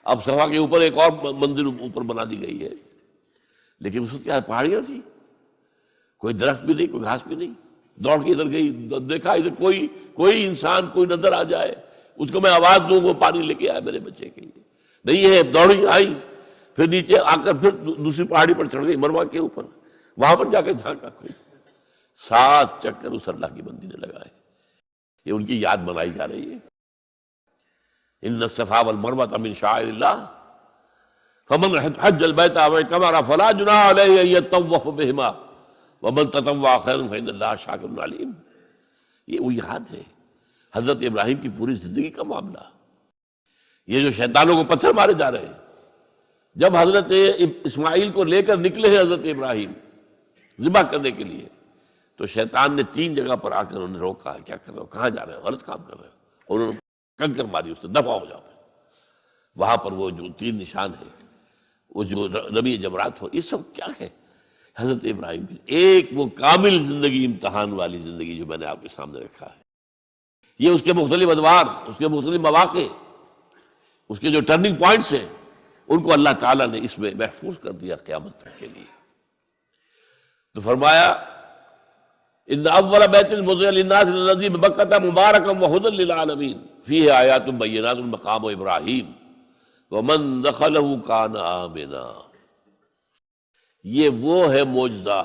اب صفا کے اوپر ایک اور منزل اوپر بنا دی گئی ہے، لیکن اس وقت کیا ہے؟ پہاڑیاں تھی، کوئی درخت بھی نہیں، کوئی گھاس بھی نہیں. دوڑ کے ادھر گئی، دیکھا ادھر کوئی انسان کوئی نظر آ جائے اس کو میں آواز دوں وہ پانی لے کے آئے میرے بچے کے لیے. نہیں ہے. دوڑی آئی، پھر نیچے آ کر پھر دوسری پہاڑی پر چڑھ گئی مروہ کے اوپر. وہاں پر جا کے جھانکا، کوئی 7 چکر اس اللہ کی بندی نے لگائے. یہ ان کی یاد منائی جا رہی ہے. ان الصفا والمروہ من شعائر اللہ فمن حج البیت او اعتمر فلا جناح علیہ ان یطوف بہما ومن تطوع خیرا فإن اللہ شاکر علیم. یہ وہ یاد ہے حضرت ابراہیم کی پوری زندگی کا معاملہ. یہ جو شیطانوں کو پتھر مارے جا رہے ہیں، جب حضرت اسماعیل کو لے کر نکلے ہیں حضرت ابراہیم ذبح کرنے کے لیے، تو شیطان نے 3 جگہ پر آ کر انہیں روکا. کیا کر رہے ہو؟ کہاں جا رہے ہو؟ غلط کام کر رہے ہو. اور انہوں نے کنکر ماری اس سے، دفع ہو جاؤ. وہاں پر وہ جو 3 نشان ہے، وہ جو رمی جمرات ہو، یہ سب کیا ہے؟ حضرت ابراہیم کی ایک وہ کامل زندگی، امتحان والی زندگی جو میں نے آپ کے سامنے رکھا ہے. یہ اس کے مختلف ادوار، اس کے مختلف مواقع، اس کے جو ٹرننگ پوائنٹس ہیں، ان کو اللہ تعالیٰ نے اس میں محفوظ کر دیا قیامت تک کے لیے. تو فرمایا ان اول بیت وضع للناس الذی ببکۃ مبارکا وہدی للعالمین فیہ آیات بینات مقام ابراہیم ومن دخلہ کان آمنا. یہ وہ ہے معجزہ،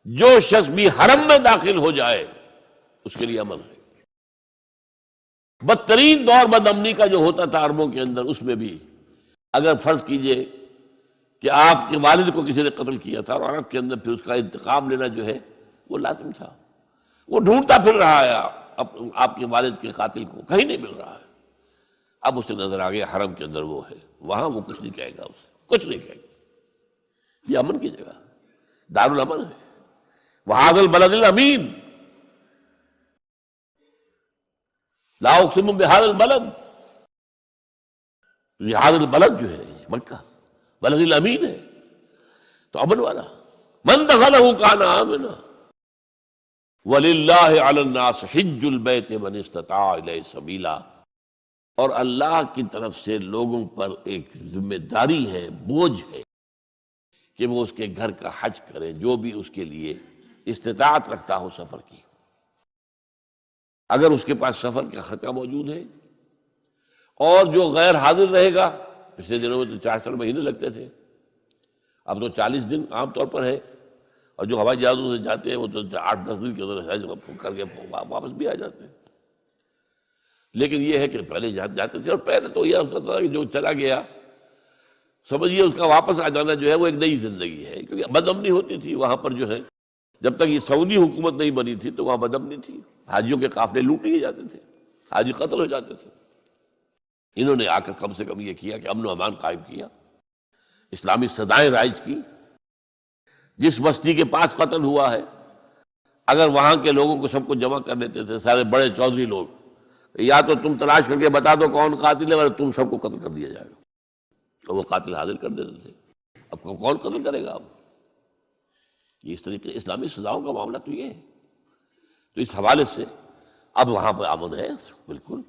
جو شخص بھی حرم میں داخل ہو جائے اس کے لیے امن ہے. بدترین دور بد امنی کا جو ہوتا تھا عربوں کے اندر، اس میں بھی اگر فرض کیجئے کہ آپ کے والد کو کسی نے قتل کیا تھا اور عرب کے اندر پھر اس کا انتقام لینا جو ہے وہ لازم تھا. وہ ڈھونڈتا پھر رہا ہے آپ کے والد کے قاتل کو، کہیں نہیں مل رہا ہے. اب اسے نظر آ گیا حرم کے اندر وہ ہے، وہاں وہ کچھ نہیں کہے گا، اسے کچھ نہیں کہے گا. یہ امن کی جگہ، دار الامن ہے. وہذا البلد الامین، لا اقسم بہذا البلد، یہ البلد جو ہے مکہ بلد الامین ہے، تو امن والا. من دخلہ کان آمنا وَلِلَّهِ عَلَى النَّاسِ حِجُّ الْبَيْتِ مَنِ اسْتَطَاعَ إِلَيْهِ سَبِيلًا. اور اللہ کی طرف سے لوگوں پر ایک ذمہ داری ہے، بوجھ ہے کہ وہ اس کے گھر کا حج کرے جو بھی اس کے لیے استطاعت رکھتا ہو سفر کی. اگر اس کے پاس سفر کا خرچہ موجود ہے، اور جو غیر حاضر رہے گا، پچھلے دنوں میں تو 4 مہینے لگتے تھے، اب تو 40 دن عام طور پر ہے. اور جو ہوائی جہازوں سے جاتے ہیں وہ تو 8-10 دن کے اندر حج کر کے واپس بھی آ جاتے ہیں. لیکن یہ ہے کہ پہلے جاتے تھے، اور پہلے تو یہ ہوتا تھا کہ جو چلا گیا سمجھیے اس کا واپس آ جانا جو ہے وہ ایک نئی زندگی ہے، کیونکہ بدامنی ہوتی تھی وہاں پر جو ہے، جب تک یہ سعودی حکومت نہیں بنی تھی تو وہاں بدامنی تھی، حاجیوں کے قافلے لوٹ لیے جاتے تھے، حاجی قتل ہو جاتے تھے۔ انہوں نے آ کر کم سے کم یہ کیا کہ امن و امان قائم کیا، اسلامی سزائیں رائج کی۔ جس بستی کے پاس قتل ہوا ہے، اگر وہاں کے لوگوں کو سب کو جمع کر لیتے تھے، سارے بڑے چودھری لوگ، یا تو تم تلاش کر کے بتا دو کون قاتل ہے، ورنہ تم سب کو قتل کر دیا جائے گا، تو وہ قاتل حاضر کر دیتے تھے۔ اب کون قتل کرے گا؟ اب یہ اس طریقے اسلامی سزاؤں کا معاملہ تو یہ ہے۔ تو اس حوالے سے اب وہاں پہ امن ہے، بالکل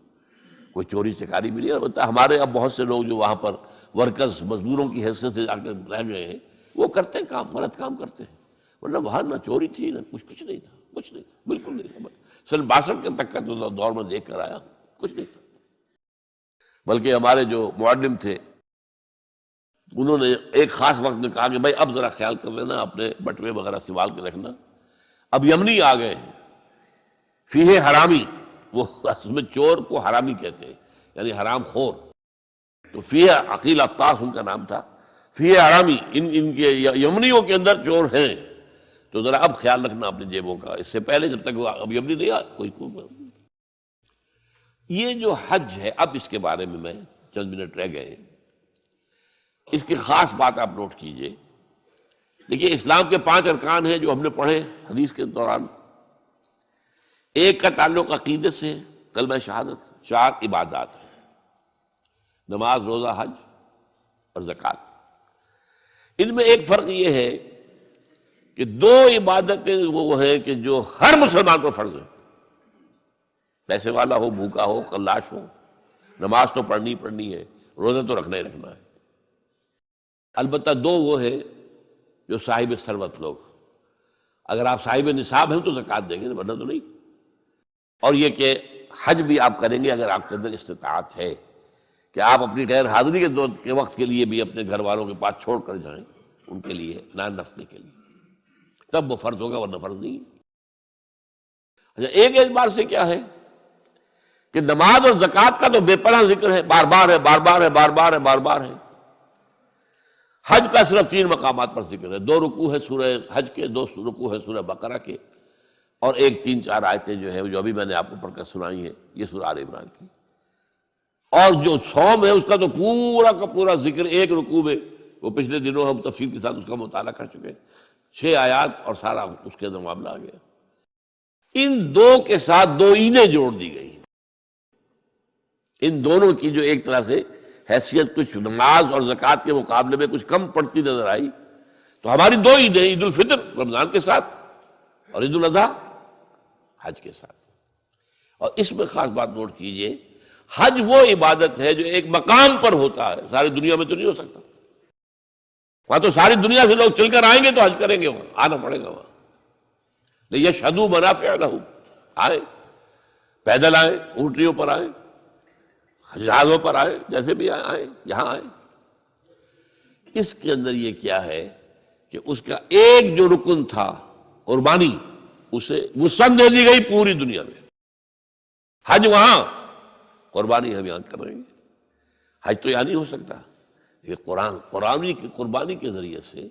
کوئی چوری چکاری بھی نہیں۔ البتہ ہمارے اب بہت سے لوگ جو وہاں پر ورکرز، مزدوروں کی حیثیت سے جا کے رہ گئے ہیں، وہ کرتے ہیں کام، غلط کام کرتے ہیں، ورنہ وہاں نہ چوری تھی، نہ کچھ نہیں تھا، کچھ نہیں تھا، بالکل نہیں تھا۔ سن 62 کے تک کا دور میں دیکھ کر آیا، کچھ نہیں تھا۔ بلکہ ہمارے جو معلم تھے انہوں نے ایک خاص وقت میں کہا کہ بھائی اب ذرا خیال کر لینا، اپنے بٹوے وغیرہ سنبھال کے رکھنا، اب یمنی آ گئے ہیں، فیہ حرامی، وہ اصل میں چور کو حرامی کہتے ہیں، یعنی حرام خور، تو فیہ عقیل عطاس ان کا نام تھا، فیہ حرامی، ان کے یمنیوں کے اندر چور ہیں، تو ذرا اب خیال رکھنا اپنی جیبوں کا، اس سے پہلے جب تک اب یمنی نہیں آ کوئی یہ جو حج ہے، اب اس کے بارے میں چند منٹ رہ گئے، اس کی خاص بات آپ نوٹ کیجئے۔ دیکھیے اسلام کے 5 ارکان ہیں جو ہم نے پڑھے حدیث کے دوران۔ ایک کا تعلق عقیدت سے، کلمہ شہادت، 4 عبادات ہیں، نماز، روزہ، حج اور زکوٰۃ۔ ان میں ایک فرق یہ ہے کہ 2 عبادتیں وہ ہیں کہ جو ہر مسلمان کو فرض ہے، پیسے والا ہو، بھوکا ہو، قلاش ہو، نماز تو پڑھنی ہے، روزہ تو رکھنا ہی رکھنا ہے۔ البتہ 2 وہ ہیں جو صاحب ثروت لوگ، اگر آپ صاحب نصاب ہیں تو زکوٰۃ دیں گے، ورنہ تو نہیں۔ اور یہ کہ حج بھی آپ کریں گے اگر آپ کے اندر استطاعت ہے کہ آپ اپنی غیر حاضری کے وقت کے لیے بھی اپنے گھر والوں کے پاس چھوڑ کر جائیں، ان کے لیے نان نفقے کے لیے، تب وہ فرض ہوگا، ورنہ فرض نہیں۔ اچھا، ایک اعتبار سے کیا ہے کہ نماز اور زکوٰۃ کا تو بے پناہ ذکر ہے، بار بار ہے، بار بار ہے، بار بار ہے، بار بار ہے۔ حج کا صرف 3 مقامات پر ذکر ہے، 2 رکوع ہے سورہ حج کے، 2 رکوع ہے سورہ بقرہ کے، اور 3-4 آیتیں جو ہیں جو ابھی میں نے آپ کو پڑھ کر سنائی ہیں، یہ سورہ آل عمران کی۔ اور جو صوم ہے اس کا تو پورا کا پورا ذکر ایک رکوع میں، وہ پچھلے دنوں ہم تفصیل کے ساتھ اس کا مطالعہ کر چکے ہیں، 6 آیات اور سارا اس کے اندر معاملہ آ گیا۔ ان 2 کے ساتھ 2 عیدیں جوڑ دی گئی، ان دونوں کی جو ایک طرح سے حیثیت کچھ نماز اور زکوٰۃ کے مقابلے میں کچھ کم پڑتی نظر آئی، تو ہماری 2 عیدیں، عید الفطر رمضان کے ساتھ اور عید الاضحیٰ حج کے ساتھ۔ اور اس میں خاص بات نوٹ کیجئے، حج وہ عبادت ہے جو ایک مقام پر ہوتا ہے، ساری دنیا میں تو نہیں ہو سکتا۔ وہاں تو ساری دنیا سے لوگ چل کر آئیں گے تو حج کریں گے، وہاں آنا پڑے گا، وہاں لیشہدوا منافع لہم، آئے پیدل آئے، اونٹنیوں پر آئے، جہازوں پر آئے، جیسے بھی آئے، یہاں آئے۔ اس کے اندر یہ کیا ہے کہ اس کا ایک جو رکن تھا قربانی، اسے وسعت دے دی گئی پوری دنیا میں۔ حج وہاں، قربانی ہم یہاں کر رہے ہیں۔ حج تو یہاں نہیں ہو سکتا، یہ قربانی کے ذریعے سے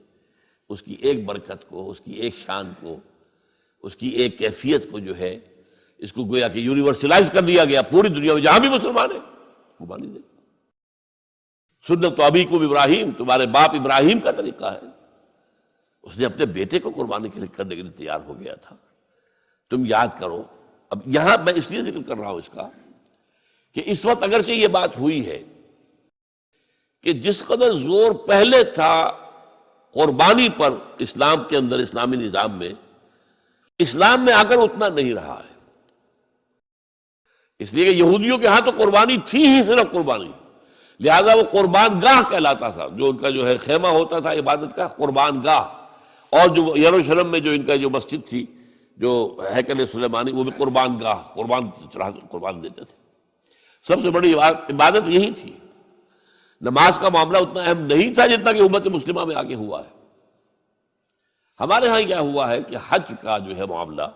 اس کی ایک برکت کو، اس کی ایک شان کو، اس کی ایک کیفیت کو جو ہے، اس کو گویا کہ یونیورسلائز کر دیا گیا پوری دنیا میں، جہاں بھی مسلمان ہیں قربانی دے۔ سنت ابیکم ابراہیم، تمہارے باپ ابراہیم کا طریقہ ہے، اس نے اپنے بیٹے کو قربانی کرنے کے لیے تیار ہو گیا تھا۔ تم یاد کرو، اب یہاں میں اس لیے ذکر کر رہا ہوں اس کا کہ اس وقت اگرچہ یہ بات ہوئی ہے کہ جس قدر زور پہلے تھا قربانی پر اسلام کے اندر، اسلامی نظام میں، اسلام میں آ کر اتنا نہیں رہا ہے، اس لیے کہ یہودیوں کے ہاں تو قربانی تھی ہی صرف قربانی، لہذا وہ قربان گاہ کہلاتا تھا، جو ان کا جو ہے خیمہ ہوتا تھا عبادت کا، قربان گاہ۔ اور جو یروشلم میں جو ان کا جو مسجد تھی، جو ہیکل سلیمانی، وہ بھی قربان گاہ، قربان دیتے تھے۔ سب سے بڑی عبادت یہی تھی۔ نماز کا معاملہ اتنا اہم نہیں تھا جتنا کہ امت مسلمہ میں آگے ہوا ہے۔ ہمارے ہاں کیا ہوا ہے کہ حج کا جو ہے معاملہ،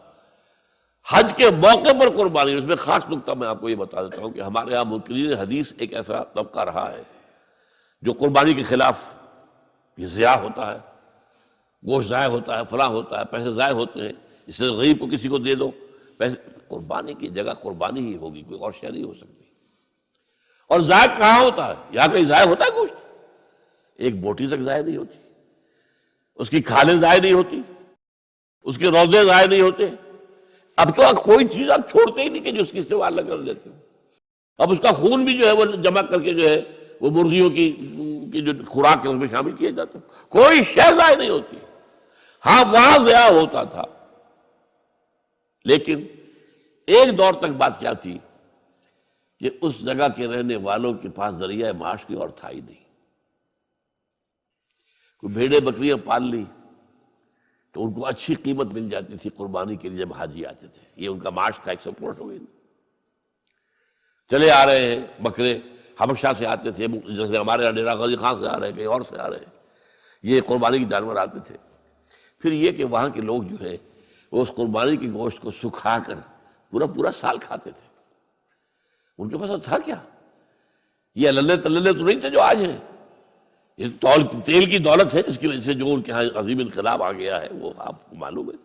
حج کے موقع پر قربانی، اس میں خاص نقطہ میں آپ کو یہ بتا دیتا ہوں کہ ہمارے ہاں منکرین حدیث ایک ایسا طبقہ رہا ہے جو قربانی کے خلاف یہ ضیاع ہوتا ہے، گوشت ضائع ہوتا ہے، فلاں ہوتا ہے، پیسے ضائع ہوتے ہیں، اس سے غریب کو کسی کو دے دو پیسے، قربانی کی جگہ قربانی ہی ہوگی، کوئی اور شے نہیں ہو سکتی۔ اور ضائع کہاں ہوتا ہے؟ یہاں کہیں ضائع ہوتا ہے گوشت؟ ایک بوٹی تک ضائع نہیں ہوتی، اس کی کھالیں ضائع نہیں ہوتی، اس کے روزے ضائع نہیں ہوتے۔ اب تو کوئی چیز آپ چھوڑتے ہی نہیں کہ جو اس کی استعمال نہ کر لیتے ہو۔ اب اس کا خون بھی جو ہے وہ جمع کر کے جو ہے وہ مرغیوں کی جو خوراک ہے اس میں شامل کیے جاتے ہیں، کوئی شے ضائع نہیں ہوتی۔ ہاں وہاں ضیاع ہوتا تھا، لیکن ایک دور تک بات کیا تھی کہ اس جگہ کے رہنے والوں کے پاس ذریعہ معاش کی اور تھا ہی نہیں۔ کوئی بھیڑیں بکریاں پال لی تو ان کو اچھی قیمت مل جاتی تھی قربانی کے لیے جب حاجی آتے تھے، یہ ان کا معاش کا ایک سپورٹ ہو گئی۔ چلے آ رہے ہیں بکرے، حبشہ سے آتے تھے، جیسے ہمارے یہاں ڈیرہ غازی خان سے آ رہے ہیں، کہیں اور سے آ رہے ہیں، یہ قربانی کے جانور آتے تھے۔ پھر یہ کہ وہاں کے لوگ جو ہے وہ اس قربانی کے گوشت کو سکھا کر پورا سال کھاتے تھے۔ ان کے پاس تھا کیا؟ یہ للے تللے تو نہیں تھے جو آج ہیں، یہ تیل کی دولت ہے جس کی وجہ سے جو ان کے ہاں عظیم انقلاب آ گیا ہے وہ آپ کو معلوم ہے۔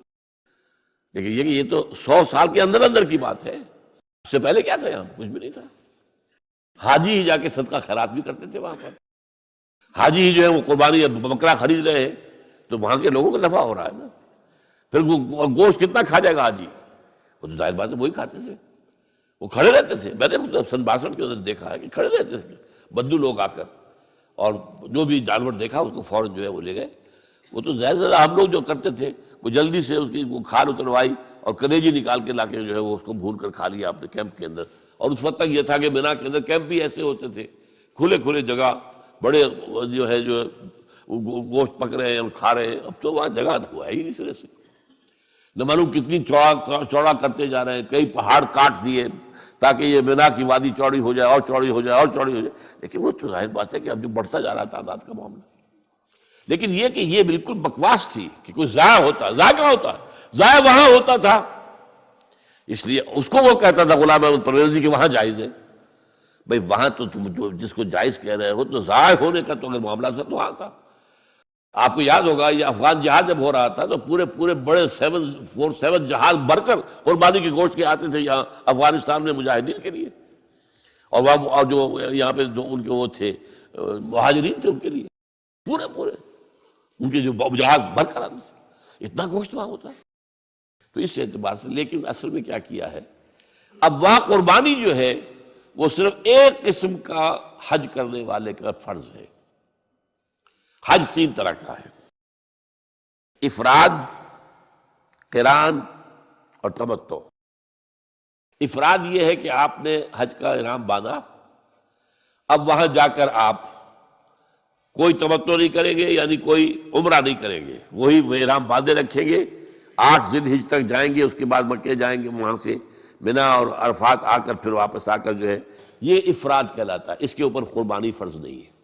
لیکن یہ کہ یہ تو 100 سال کے اندر اندر کی بات ہے، اس سے پہلے کیا تھا؟ یہاں کچھ بھی نہیں تھا۔ حاجی ہی جا کے صدقہ خیرات بھی کرتے تھے وہاں پر، حاجی ہی جو ہے وہ قربانی بکرا خرید رہے ہیں تو وہاں کے لوگوں کو نفع ہو رہا ہے نا۔ پھر گوشت کتنا کھا جائے گا حاجی؟ وہ تو ظاہر بات ہے وہی کھاتے تھے، وہ کھڑے رہتے تھے۔ میں نے خود سن 62 کے اندر دیکھا ہے کہ کھڑے رہتے تھے بدو لوگ آ کر، اور جو بھی جانور دیکھا اس کو فوراً جو ہے وہ لے گئے۔ وہ تو زیادہ ہم لوگ جو کرتے تھے وہ جلدی سے اس کی وہ کھال اتروائی اور کلیجی نکال کے لا کے جو ہے وہ اس کو بھون کر کھا لیا اپنے کیمپ کے اندر۔ اور اس وقت تک یہ تھا کہ مینا کے اندر کیمپ بھی ایسے ہوتے تھے، کھلے جگہ، بڑے جو ہے گوشت پک رہے ہیں اور کھا رہے ہیں۔ اب تو وہاں جگہ ہوا ہی نہیں سرے سے، نہ معلوم کتنی چوڑا کرتے جا رہے ہیں، کئی پہاڑ کاٹ دیے تاکہ یہ مینا کی وادی چوڑی ہو جائے اور چوڑی ہو جائے اور چوڑی ہو جائے۔ لیکن وہ تو ظاہر بات ہے کہ اب جو بڑھتا جا رہا تعداد کا معاملہ، لیکن یہ کہ یہ بالکل بکواس تھی کہ کوئی ضائع ہوتا، ضائع کہاں ہوتا؟ ضائع وہاں ہوتا تھا، اس لیے اس کو وہ کہتا تھا غلام احمد پرویز کہ وہاں جائز ہے۔ بھئی وہاں تو تم جو جس کو جائز کہہ رہے ہو تو ضائع ہونے کا تو اگر معاملہ تھا تو وہاں تھا۔ آپ کو یاد ہوگا یہ افغان جہاد جب ہو رہا تھا تو پورے بڑے 747 جہاز بھر کر قربانی کے گوشت کے آتے تھے یہاں افغانستان میں مجاہدین کے لیے، اور وہاں اور جو یہاں پہ جو ان کے وہ تھے مہاجرین تھے ان کے لیے، پورے ان کے جو جہاز بھر کر آتے تھے، اتنا گوشت وہاں ہوتا ہے۔ تو اس اعتبار سے لیکن اصل میں کیا کیا ہے، اب وہاں قربانی جو ہے وہ صرف ایک قسم کا حج کرنے والے کا فرض ہے۔ حج 3 طرح کا ہے، افراد، قران اور تمتع۔ افراد یہ ہے کہ آپ نے حج کا احرام باندھا، اب وہاں جا کر آپ کوئی تمتع نہیں کریں گے، یعنی کوئی عمرہ نہیں کریں گے، وہی وہ احرام باندھے رکھیں گے، 8 ذی الحجہ تک جائیں گے، اس کے بعد مکے جائیں گے، وہاں سے منا اور عرفات آ کر پھر واپس آ کر جو ہے یہ افراد کہلاتا ہے، اس کے اوپر قربانی فرض نہیں ہے۔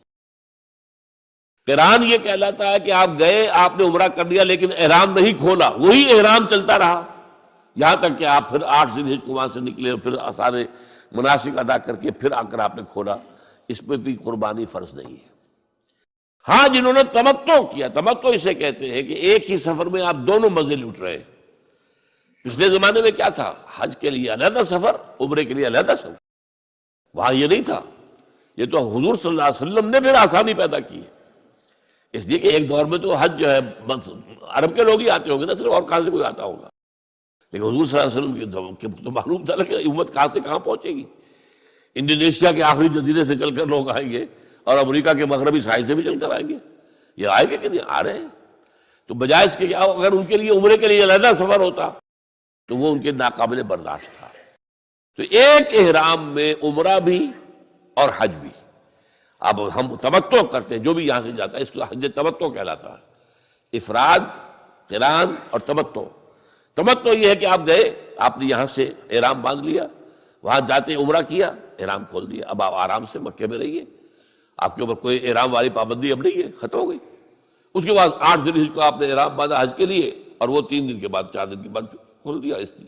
قران یہ کہلاتا ہے کہ آپ گئے، آپ نے عمرہ کر لیا لیکن احرام نہیں کھولا، وہی احرام چلتا رہا یہاں تک کہ آپ پھر 8 ذی الحجہ کو وہاں سے نکلے اور پھر سارے مناسک ادا کر کے پھر آ کر آپ نے کھولا، اس پہ بھی قربانی فرض نہیں ہے۔ ہاں جنہوں نے تمتع کیا، تمتع اسے کہتے ہیں کہ ایک ہی سفر میں آپ دونوں مزے لوٹ رہے ہیں۔ پچھلے زمانے میں کیا تھا، حج کے لیے علیحدہ سفر، عمرے کے لیے علیحدہ سفر، وہاں یہ نہیں تھا۔ یہ تو حضور صلی اللہ علیہ وسلم نے پھر آسانی پیدا کی ہے، اس لیے کہ ایک دور میں تو حج جو ہے عرب کے لوگ ہی آتے ہوں گے نا، صرف اور کہاں سے کوئی آتا ہوگا، لیکن حضور صلی اللہ علیہ وسلم کے تو معلوم تھا کہ امت کہاں سے کہاں پہنچے گی۔ انڈونیشیا کے آخری جزیرے سے چل کر لوگ آئیں گے اور امریکہ کے مغربی ساحل سے بھی چل کر آئیں گے، یہ آئے گے کہ نہیں آ رہے ہیں۔ تو بجائے اس کے کہ اگر ان کے لیے عمرے کے لیے علیحدہ سفر ہوتا تو وہ ان کے ناقابل برداشت تھا۔ تو ایک احرام میں عمرہ بھی اور حج بھی۔ اب ہم تمتع کرتے ہیں، جو بھی یہاں سے جاتا ہے اس کو حج تمتع کہلاتا ہے، افراد، قران اور تمتع۔ تمتع یہ ہے کہ آپ گئے، آپ نے یہاں سے احرام باندھ لیا، وہاں جاتے عمرہ کیا، احرام کھول دیا، اب آپ آرام سے مکے میں رہیے، آپ کے اوپر کوئی احرام والی پابندی اب نہیں ہے، ختم ہو گئی۔ اس کے بعد 8 ذی الحجہ کو آپ نے احرام باندھا حج کے لیے، اور وہ 3 دن کے بعد 4 دن کے بعد کھول دیا اس لیے۔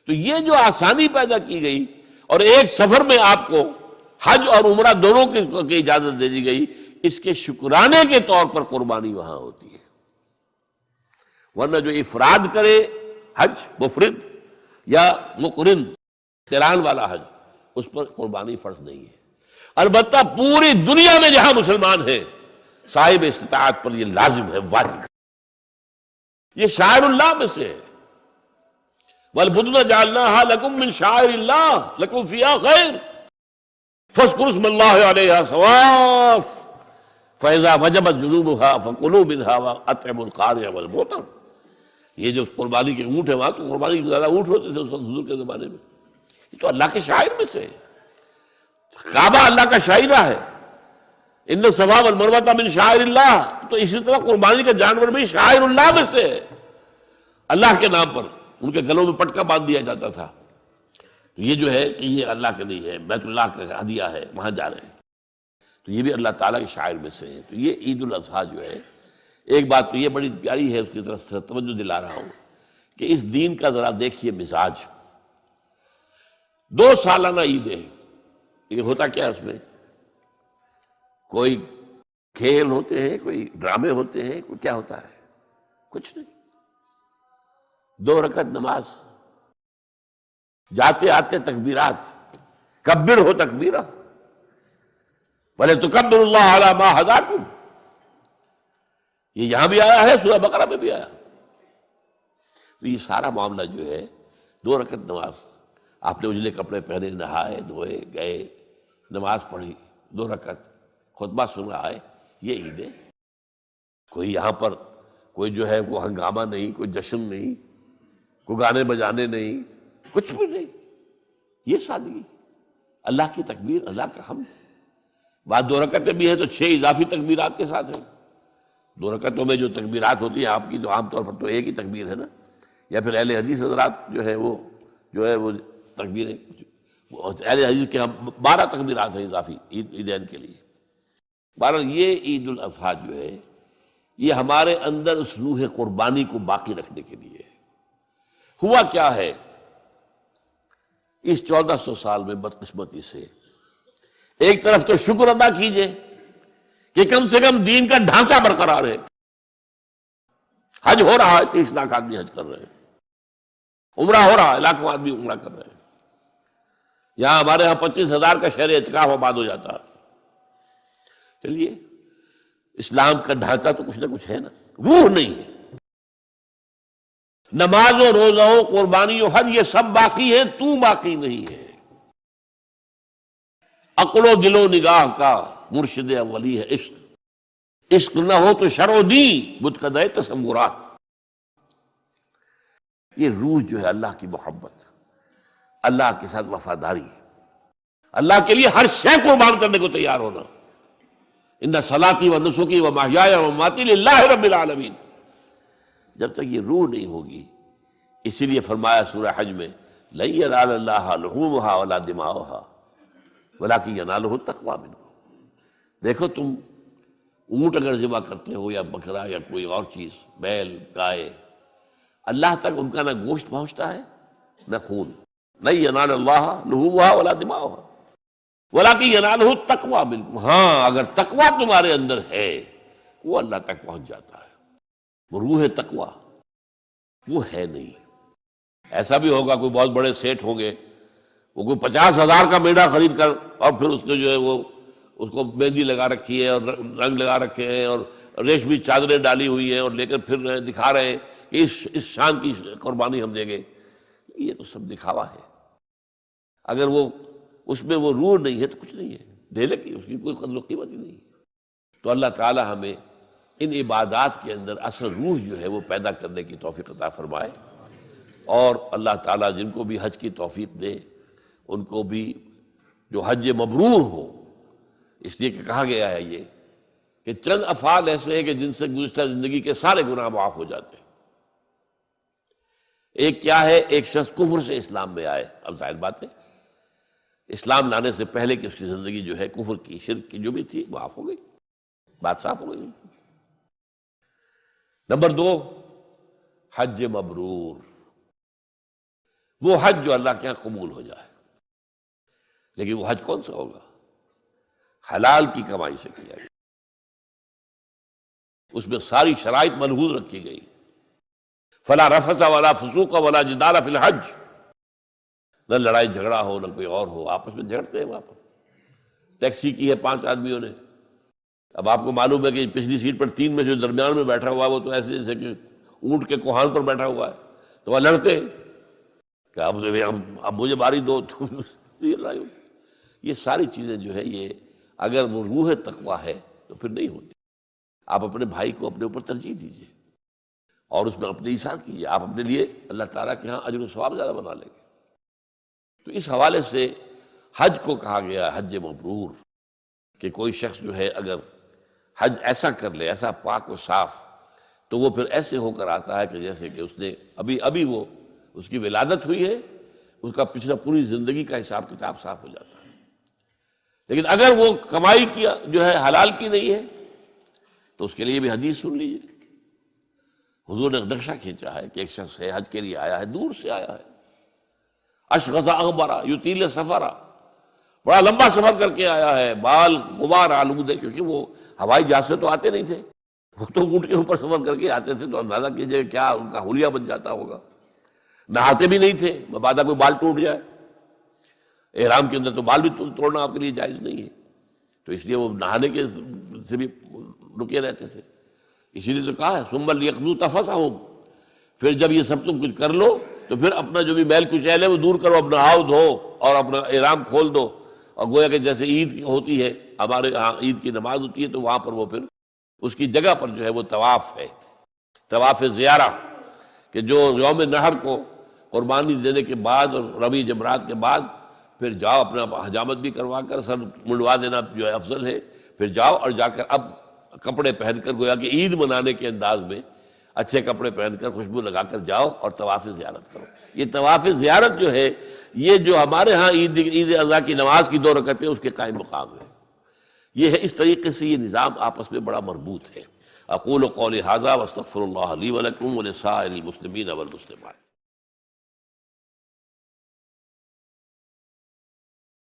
تو یہ جو آسانی پیدا کی گئی اور ایک سفر میں آپ کو حج اور عمرہ دونوں کی اجازت دے دی گئی، اس کے شکرانے کے طور پر قربانی وہاں ہوتی ہے، ورنہ جو افراد کرے حج مفرد یا مقرن قران والا حج، اس پر قربانی فرض نہیں ہے۔ البتہ پوری دنیا میں جہاں مسلمان ہیں صاحب استطاعت پر یہ لازم ہے، واجب ہے، یہ شاعر اللہ میں سے ہے۔ وَالْبُدْنَ جَعَلْنَاهَا لَكُم مِّن شَعَائِرِ اللَّهِ لَكُمْ فِيهَا خَيْرٌ فَاذْكُرُوا اسْمَ اللَّهِ عَلَيْهَا صَوَافَّ فَإِذَا وَجَبَتْ جُنُوبُهَا فَكُلُوا مِنْهَا وَأَطْعِمُوا الْقَانِعَ وَالْمُعْتَرَ۔ یہ جو قربانی کے اونٹ ہیں، وہاں تو قربانی کے زیادہ اونٹ ہوتے تھے اس وقت حضور کے زمانے میں، یہ تو اللہ کے شاعر میں سے ہے، کعبہ اللہ کا شاعرہ ہے، ان الصفا والمروہ من شعائر اللہ، تو اسی طرح قربانی کا جانور بھی شاعر اللہ میں سے ہے، اللہ کے نام پر ان کے گلوں میں پٹکا باندھ دیا جاتا تھا۔ تو یہ جو ہے کہ یہ اللہ کے نہیں ہے، بیت اللہ کا ہدیہ ہے، وہاں جا رہے ہیں، تو یہ بھی اللہ تعالیٰ کے شاعر میں سے ہے۔ تو یہ عید الاضحیٰ جو ہے، ایک بات تو یہ بڑی پیاری ہے، اس کی طرف سے توجہ دلا رہا ہوں کہ اس دین کا ذرا دیکھیے مزاج۔ 2 سالانہ عیدیں، یہ ہوتا کیا ہے اس میں؟ کوئی کھیل ہوتے ہیں، کوئی ڈرامے ہوتے ہیں، کوئی کیا ہوتا ہے؟ کچھ نہیں، 2 رکعت نماز، جاتے آتے تکبیرات، کبر ہو تکبیرہ وَلِتُكَبِّرُوا اللَّهَ عَلَى مَا هَدَاكُمْ، یہ یہاں بھی آیا ہے، سورہ بقرہ میں بھی آیا۔ تو یہ سارا معاملہ جو ہے 2 رکعت نماز، آپ نے اجلے کپڑے پہنے، نہائے دھوئے گئے، نماز پڑھی 2 رکعت، خطبہ سن رہا ہے، یہ عید ہے۔ کوئی یہاں پر کوئی جو ہے وہ ہنگامہ نہیں، کوئی جشن نہیں، کوئی گانے بجانے نہیں، کچھ بھی نہیں، یہ سادگی، اللہ کی تکبیر، اللہ کا حمد۔ بعد 2 رکعتیں بھی ہیں تو 6 اضافی تکبیرات کے ساتھ ہیں۔ 2 رکعتوں میں جو تکبیرات ہوتی ہیں آپ کی، تو عام طور پر تو ایک ہی تکبیر ہے نا، یا پھر اہل حدیث حضرات جو ہے وہ تکبیریں، اہل حدیث کے 12 تکبیرات ہیں اضافی عیدین کے لیے۔ بہرحال یہ عید الاضحیٰ جو ہے، یہ ہمارے اندر اس روح قربانی کو باقی رکھنے کے لیے ہے۔ ہوا کیا ہے اس 1400 سال میں بدقسمتی سے؟ ایک طرف تو شکر ادا کیجئے کہ کم سے کم دین کا ڈھانچہ برقرار ہے، حج ہو رہا ہے، 30 لاکھ آدمی حج کر رہے ہیں، عمرہ ہو رہا ہے، لاکھوں آدمی عمرہ کر رہے ہیں، یہاں ہمارے ہاں 25,000 کا شہر اعتکاف آباد ہو جاتا ہے۔ چلیے، اسلام کا ڈھانچہ تو کچھ نہ کچھ ہے نا، روح نہیں ہے۔ نماز و روزہ و قربانی و حج یہ سب باقی ہے، تو باقی نہیں ہے۔ عقل و دل و نگاہ کا مرشد اولی ہے عشق، عشق نہ ہو تو شرع و دین متقدہ تصورات۔ یہ روح جو ہے اللہ کی محبت، اللہ کے ساتھ وفاداری، اللہ کے لیے ہر شے قربان کرنے کو تیار ہونا۔ ان صلاتی و نسکی و محیای و مماتی للہ رب العالمین، جب تک یہ روح نہیں ہوگی، اسی لیے فرمایا سورہ حج میں لن ینال اللہ لحومها ولا دماؤها ولکن ینالہ التقوی منکم۔ دیکھو تم اونٹ اگر ذبح کرتے ہو یا بکرا یا کوئی اور چیز، بیل گائے، اللہ تک ان کا نہ گوشت پہنچتا ہے نہ خون، لن ینال اللہ لحومها ولا دماؤها ولکن ینالہ التقوی منکم۔ ہاں، اگر تقوی تمہارے اندر ہے وہ اللہ تک پہنچ جاتا ہے، وہ روح تقوی وہ ہے نہیں۔ ایسا بھی ہوگا کوئی بہت بڑے سیٹ ہوں گے، وہ کوئی 50,000 کا میڑا خرید کر، اور پھر اس کو جو ہے وہ اس کو مہندی لگا رکھی ہے اور رنگ لگا رکھے ہیں اور ریشمی چادریں ڈالی ہوئی ہیں اور لے کر پھر دکھا رہے ہیں کہ اس شان کی قربانی ہم دیں گے۔ یہ تو سب دکھاوا ہے، اگر وہ اس میں وہ روح نہیں ہے تو کچھ نہیں ہے، ڈھیلے کی اس کی کوئی قدر و قیمت ہی نہیں ہے۔ تو اللہ تعالی ہمیں ان عبادات کے اندر اصل روح جو ہے وہ پیدا کرنے کی توفیق عطا فرمائے، اور اللہ تعالیٰ جن کو بھی حج کی توفیق دے ان کو بھی جو حج مبرور ہو، اس لیے کہ کہا گیا ہے یہ کہ چند افعال ایسے ہیں کہ جن سے گزشتہ زندگی کے سارے گناہ معاف ہو جاتے ہیں۔ ایک کیا ہے؟ ایک شخص کفر سے اسلام میں آئے، اب ظاہر بات ہے اسلام لانے سے پہلے کہ اس کی زندگی جو ہے کفر کی، شرک کی جو بھی تھی معاف ہو گئی، بات صاف ہو گئی۔ نمبر 2، حج مبرور، وہ حج جو اللہ کے یہاں قبول ہو جائے۔ لیکن وہ حج کون سا ہوگا؟ حلال کی کمائی سے کیا گیا، اس میں ساری شرائط ملحوظ رکھی گئی. فلا رفث ولا فسوق ولا جدال فی الحج، نہ لڑائی جھگڑا ہو نہ کوئی اور ہو. آپس میں جھگڑتے ہیں وہاں پر. ٹیکسی کی ہے 5 آدمیوں نے، اب آپ کو معلوم ہے کہ پچھلی سیٹ پر 3 میں جو درمیان میں بیٹھا ہوا ہے وہ تو ایسے جیسے کہ اونٹ کے کوہان پر بیٹھا ہوا ہے، تو وہ لڑتے ہیں کہ اب مجھے باری دو. یہ ساری چیزیں جو ہے یہ اگر وہ روح تقویٰ ہے تو پھر نہیں ہوتی. آپ اپنے بھائی کو اپنے اوپر ترجیح دیجیے اور اس میں اپنے ایثار کیجیے، آپ اپنے لیے اللہ تعالیٰ کے ہاں اجر و ثواب زیادہ بنا لیں گے. تو اس حوالے سے حج کو کہا گیا حج مبرور، کہ کوئی شخص جو ہے اگر حج ایسا کر لے، ایسا پاک و صاف، تو وہ پھر ایسے ہو کر آتا ہے کہ جیسے کہ اس نے ابھی وہ اس کی ولادت ہوئی ہے، اس کا پچھلا پوری زندگی کا حساب کتاب صاف ہو جاتا ہے. لیکن اگر وہ کمائی کی جو ہے حلال کی نہیں ہے تو اس کے لیے بھی حدیث سن لیجیے. حضور نے نقشہ کھینچا ہے کہ ایک شخص ہے حج کے لیے آیا ہے، دور سے آیا ہے، اشغث اغبرا یطیل سفرا، بڑا لمبا سفر کر کے آیا ہے، بال غبار آلود ہے، کیونکہ وہ ہوائی جہاز سے تو آتے نہیں تھے، وہ تو اونٹ کے اوپر سفر کر کے آتے تھے. تو اندازہ کیجیے کیا ان کا حلیہ بن جاتا ہوگا. نہاتے بھی نہیں تھے، مبادا کوئی بال ٹوٹ جائے. احرام کے اندر تو بال بھی توڑنا آپ کے لیے جائز نہیں ہے، تو اس لیے وہ نہانے کے سے بھی رکے رہتے تھے. اسی لیے تو کہا ہے ثم لیقضوا تفثهم، پھر جب یہ سب تم کچھ کر لو تو پھر اپنا جو بھی میل کچیل ہے وہ دور کرو، اپنا نہاؤ دھو اور اپنا احرام کھول دو. اور گویا کہ جیسے عید ہوتی ہے، ہمارے ہاں عید کی نماز ہوتی ہے، تو وہاں پر وہ پھر اس کی جگہ پر جو ہے وہ طواف ہے، طواف زیارہ، کہ جو یوم نحر کو قربانی دینے کے بعد اور رمی جمرات کے بعد پھر جاؤ اپنا حجامت بھی کروا کر سر منڈوا دینا جو ہے افضل ہے. پھر جاؤ اور جا کر اب کپڑے پہن کر گویا کہ عید منانے کے انداز میں اچھے کپڑے پہن کر خوشبو لگا کر جاؤ اور طواف زیارت کرو. یہ طواف زیارت جو ہے یہ جو ہمارے ہاں عید اضحیٰ کی نماز کی 2 رکعتیں اس کے قائم مقام ہے. یہ ہے اس طریقے سے یہ نظام آپس میں بڑا مربوط ہے. اقول قولی ھذا واستغفر اللہ لی ولکم ولسائر المسلمین والمسلمات.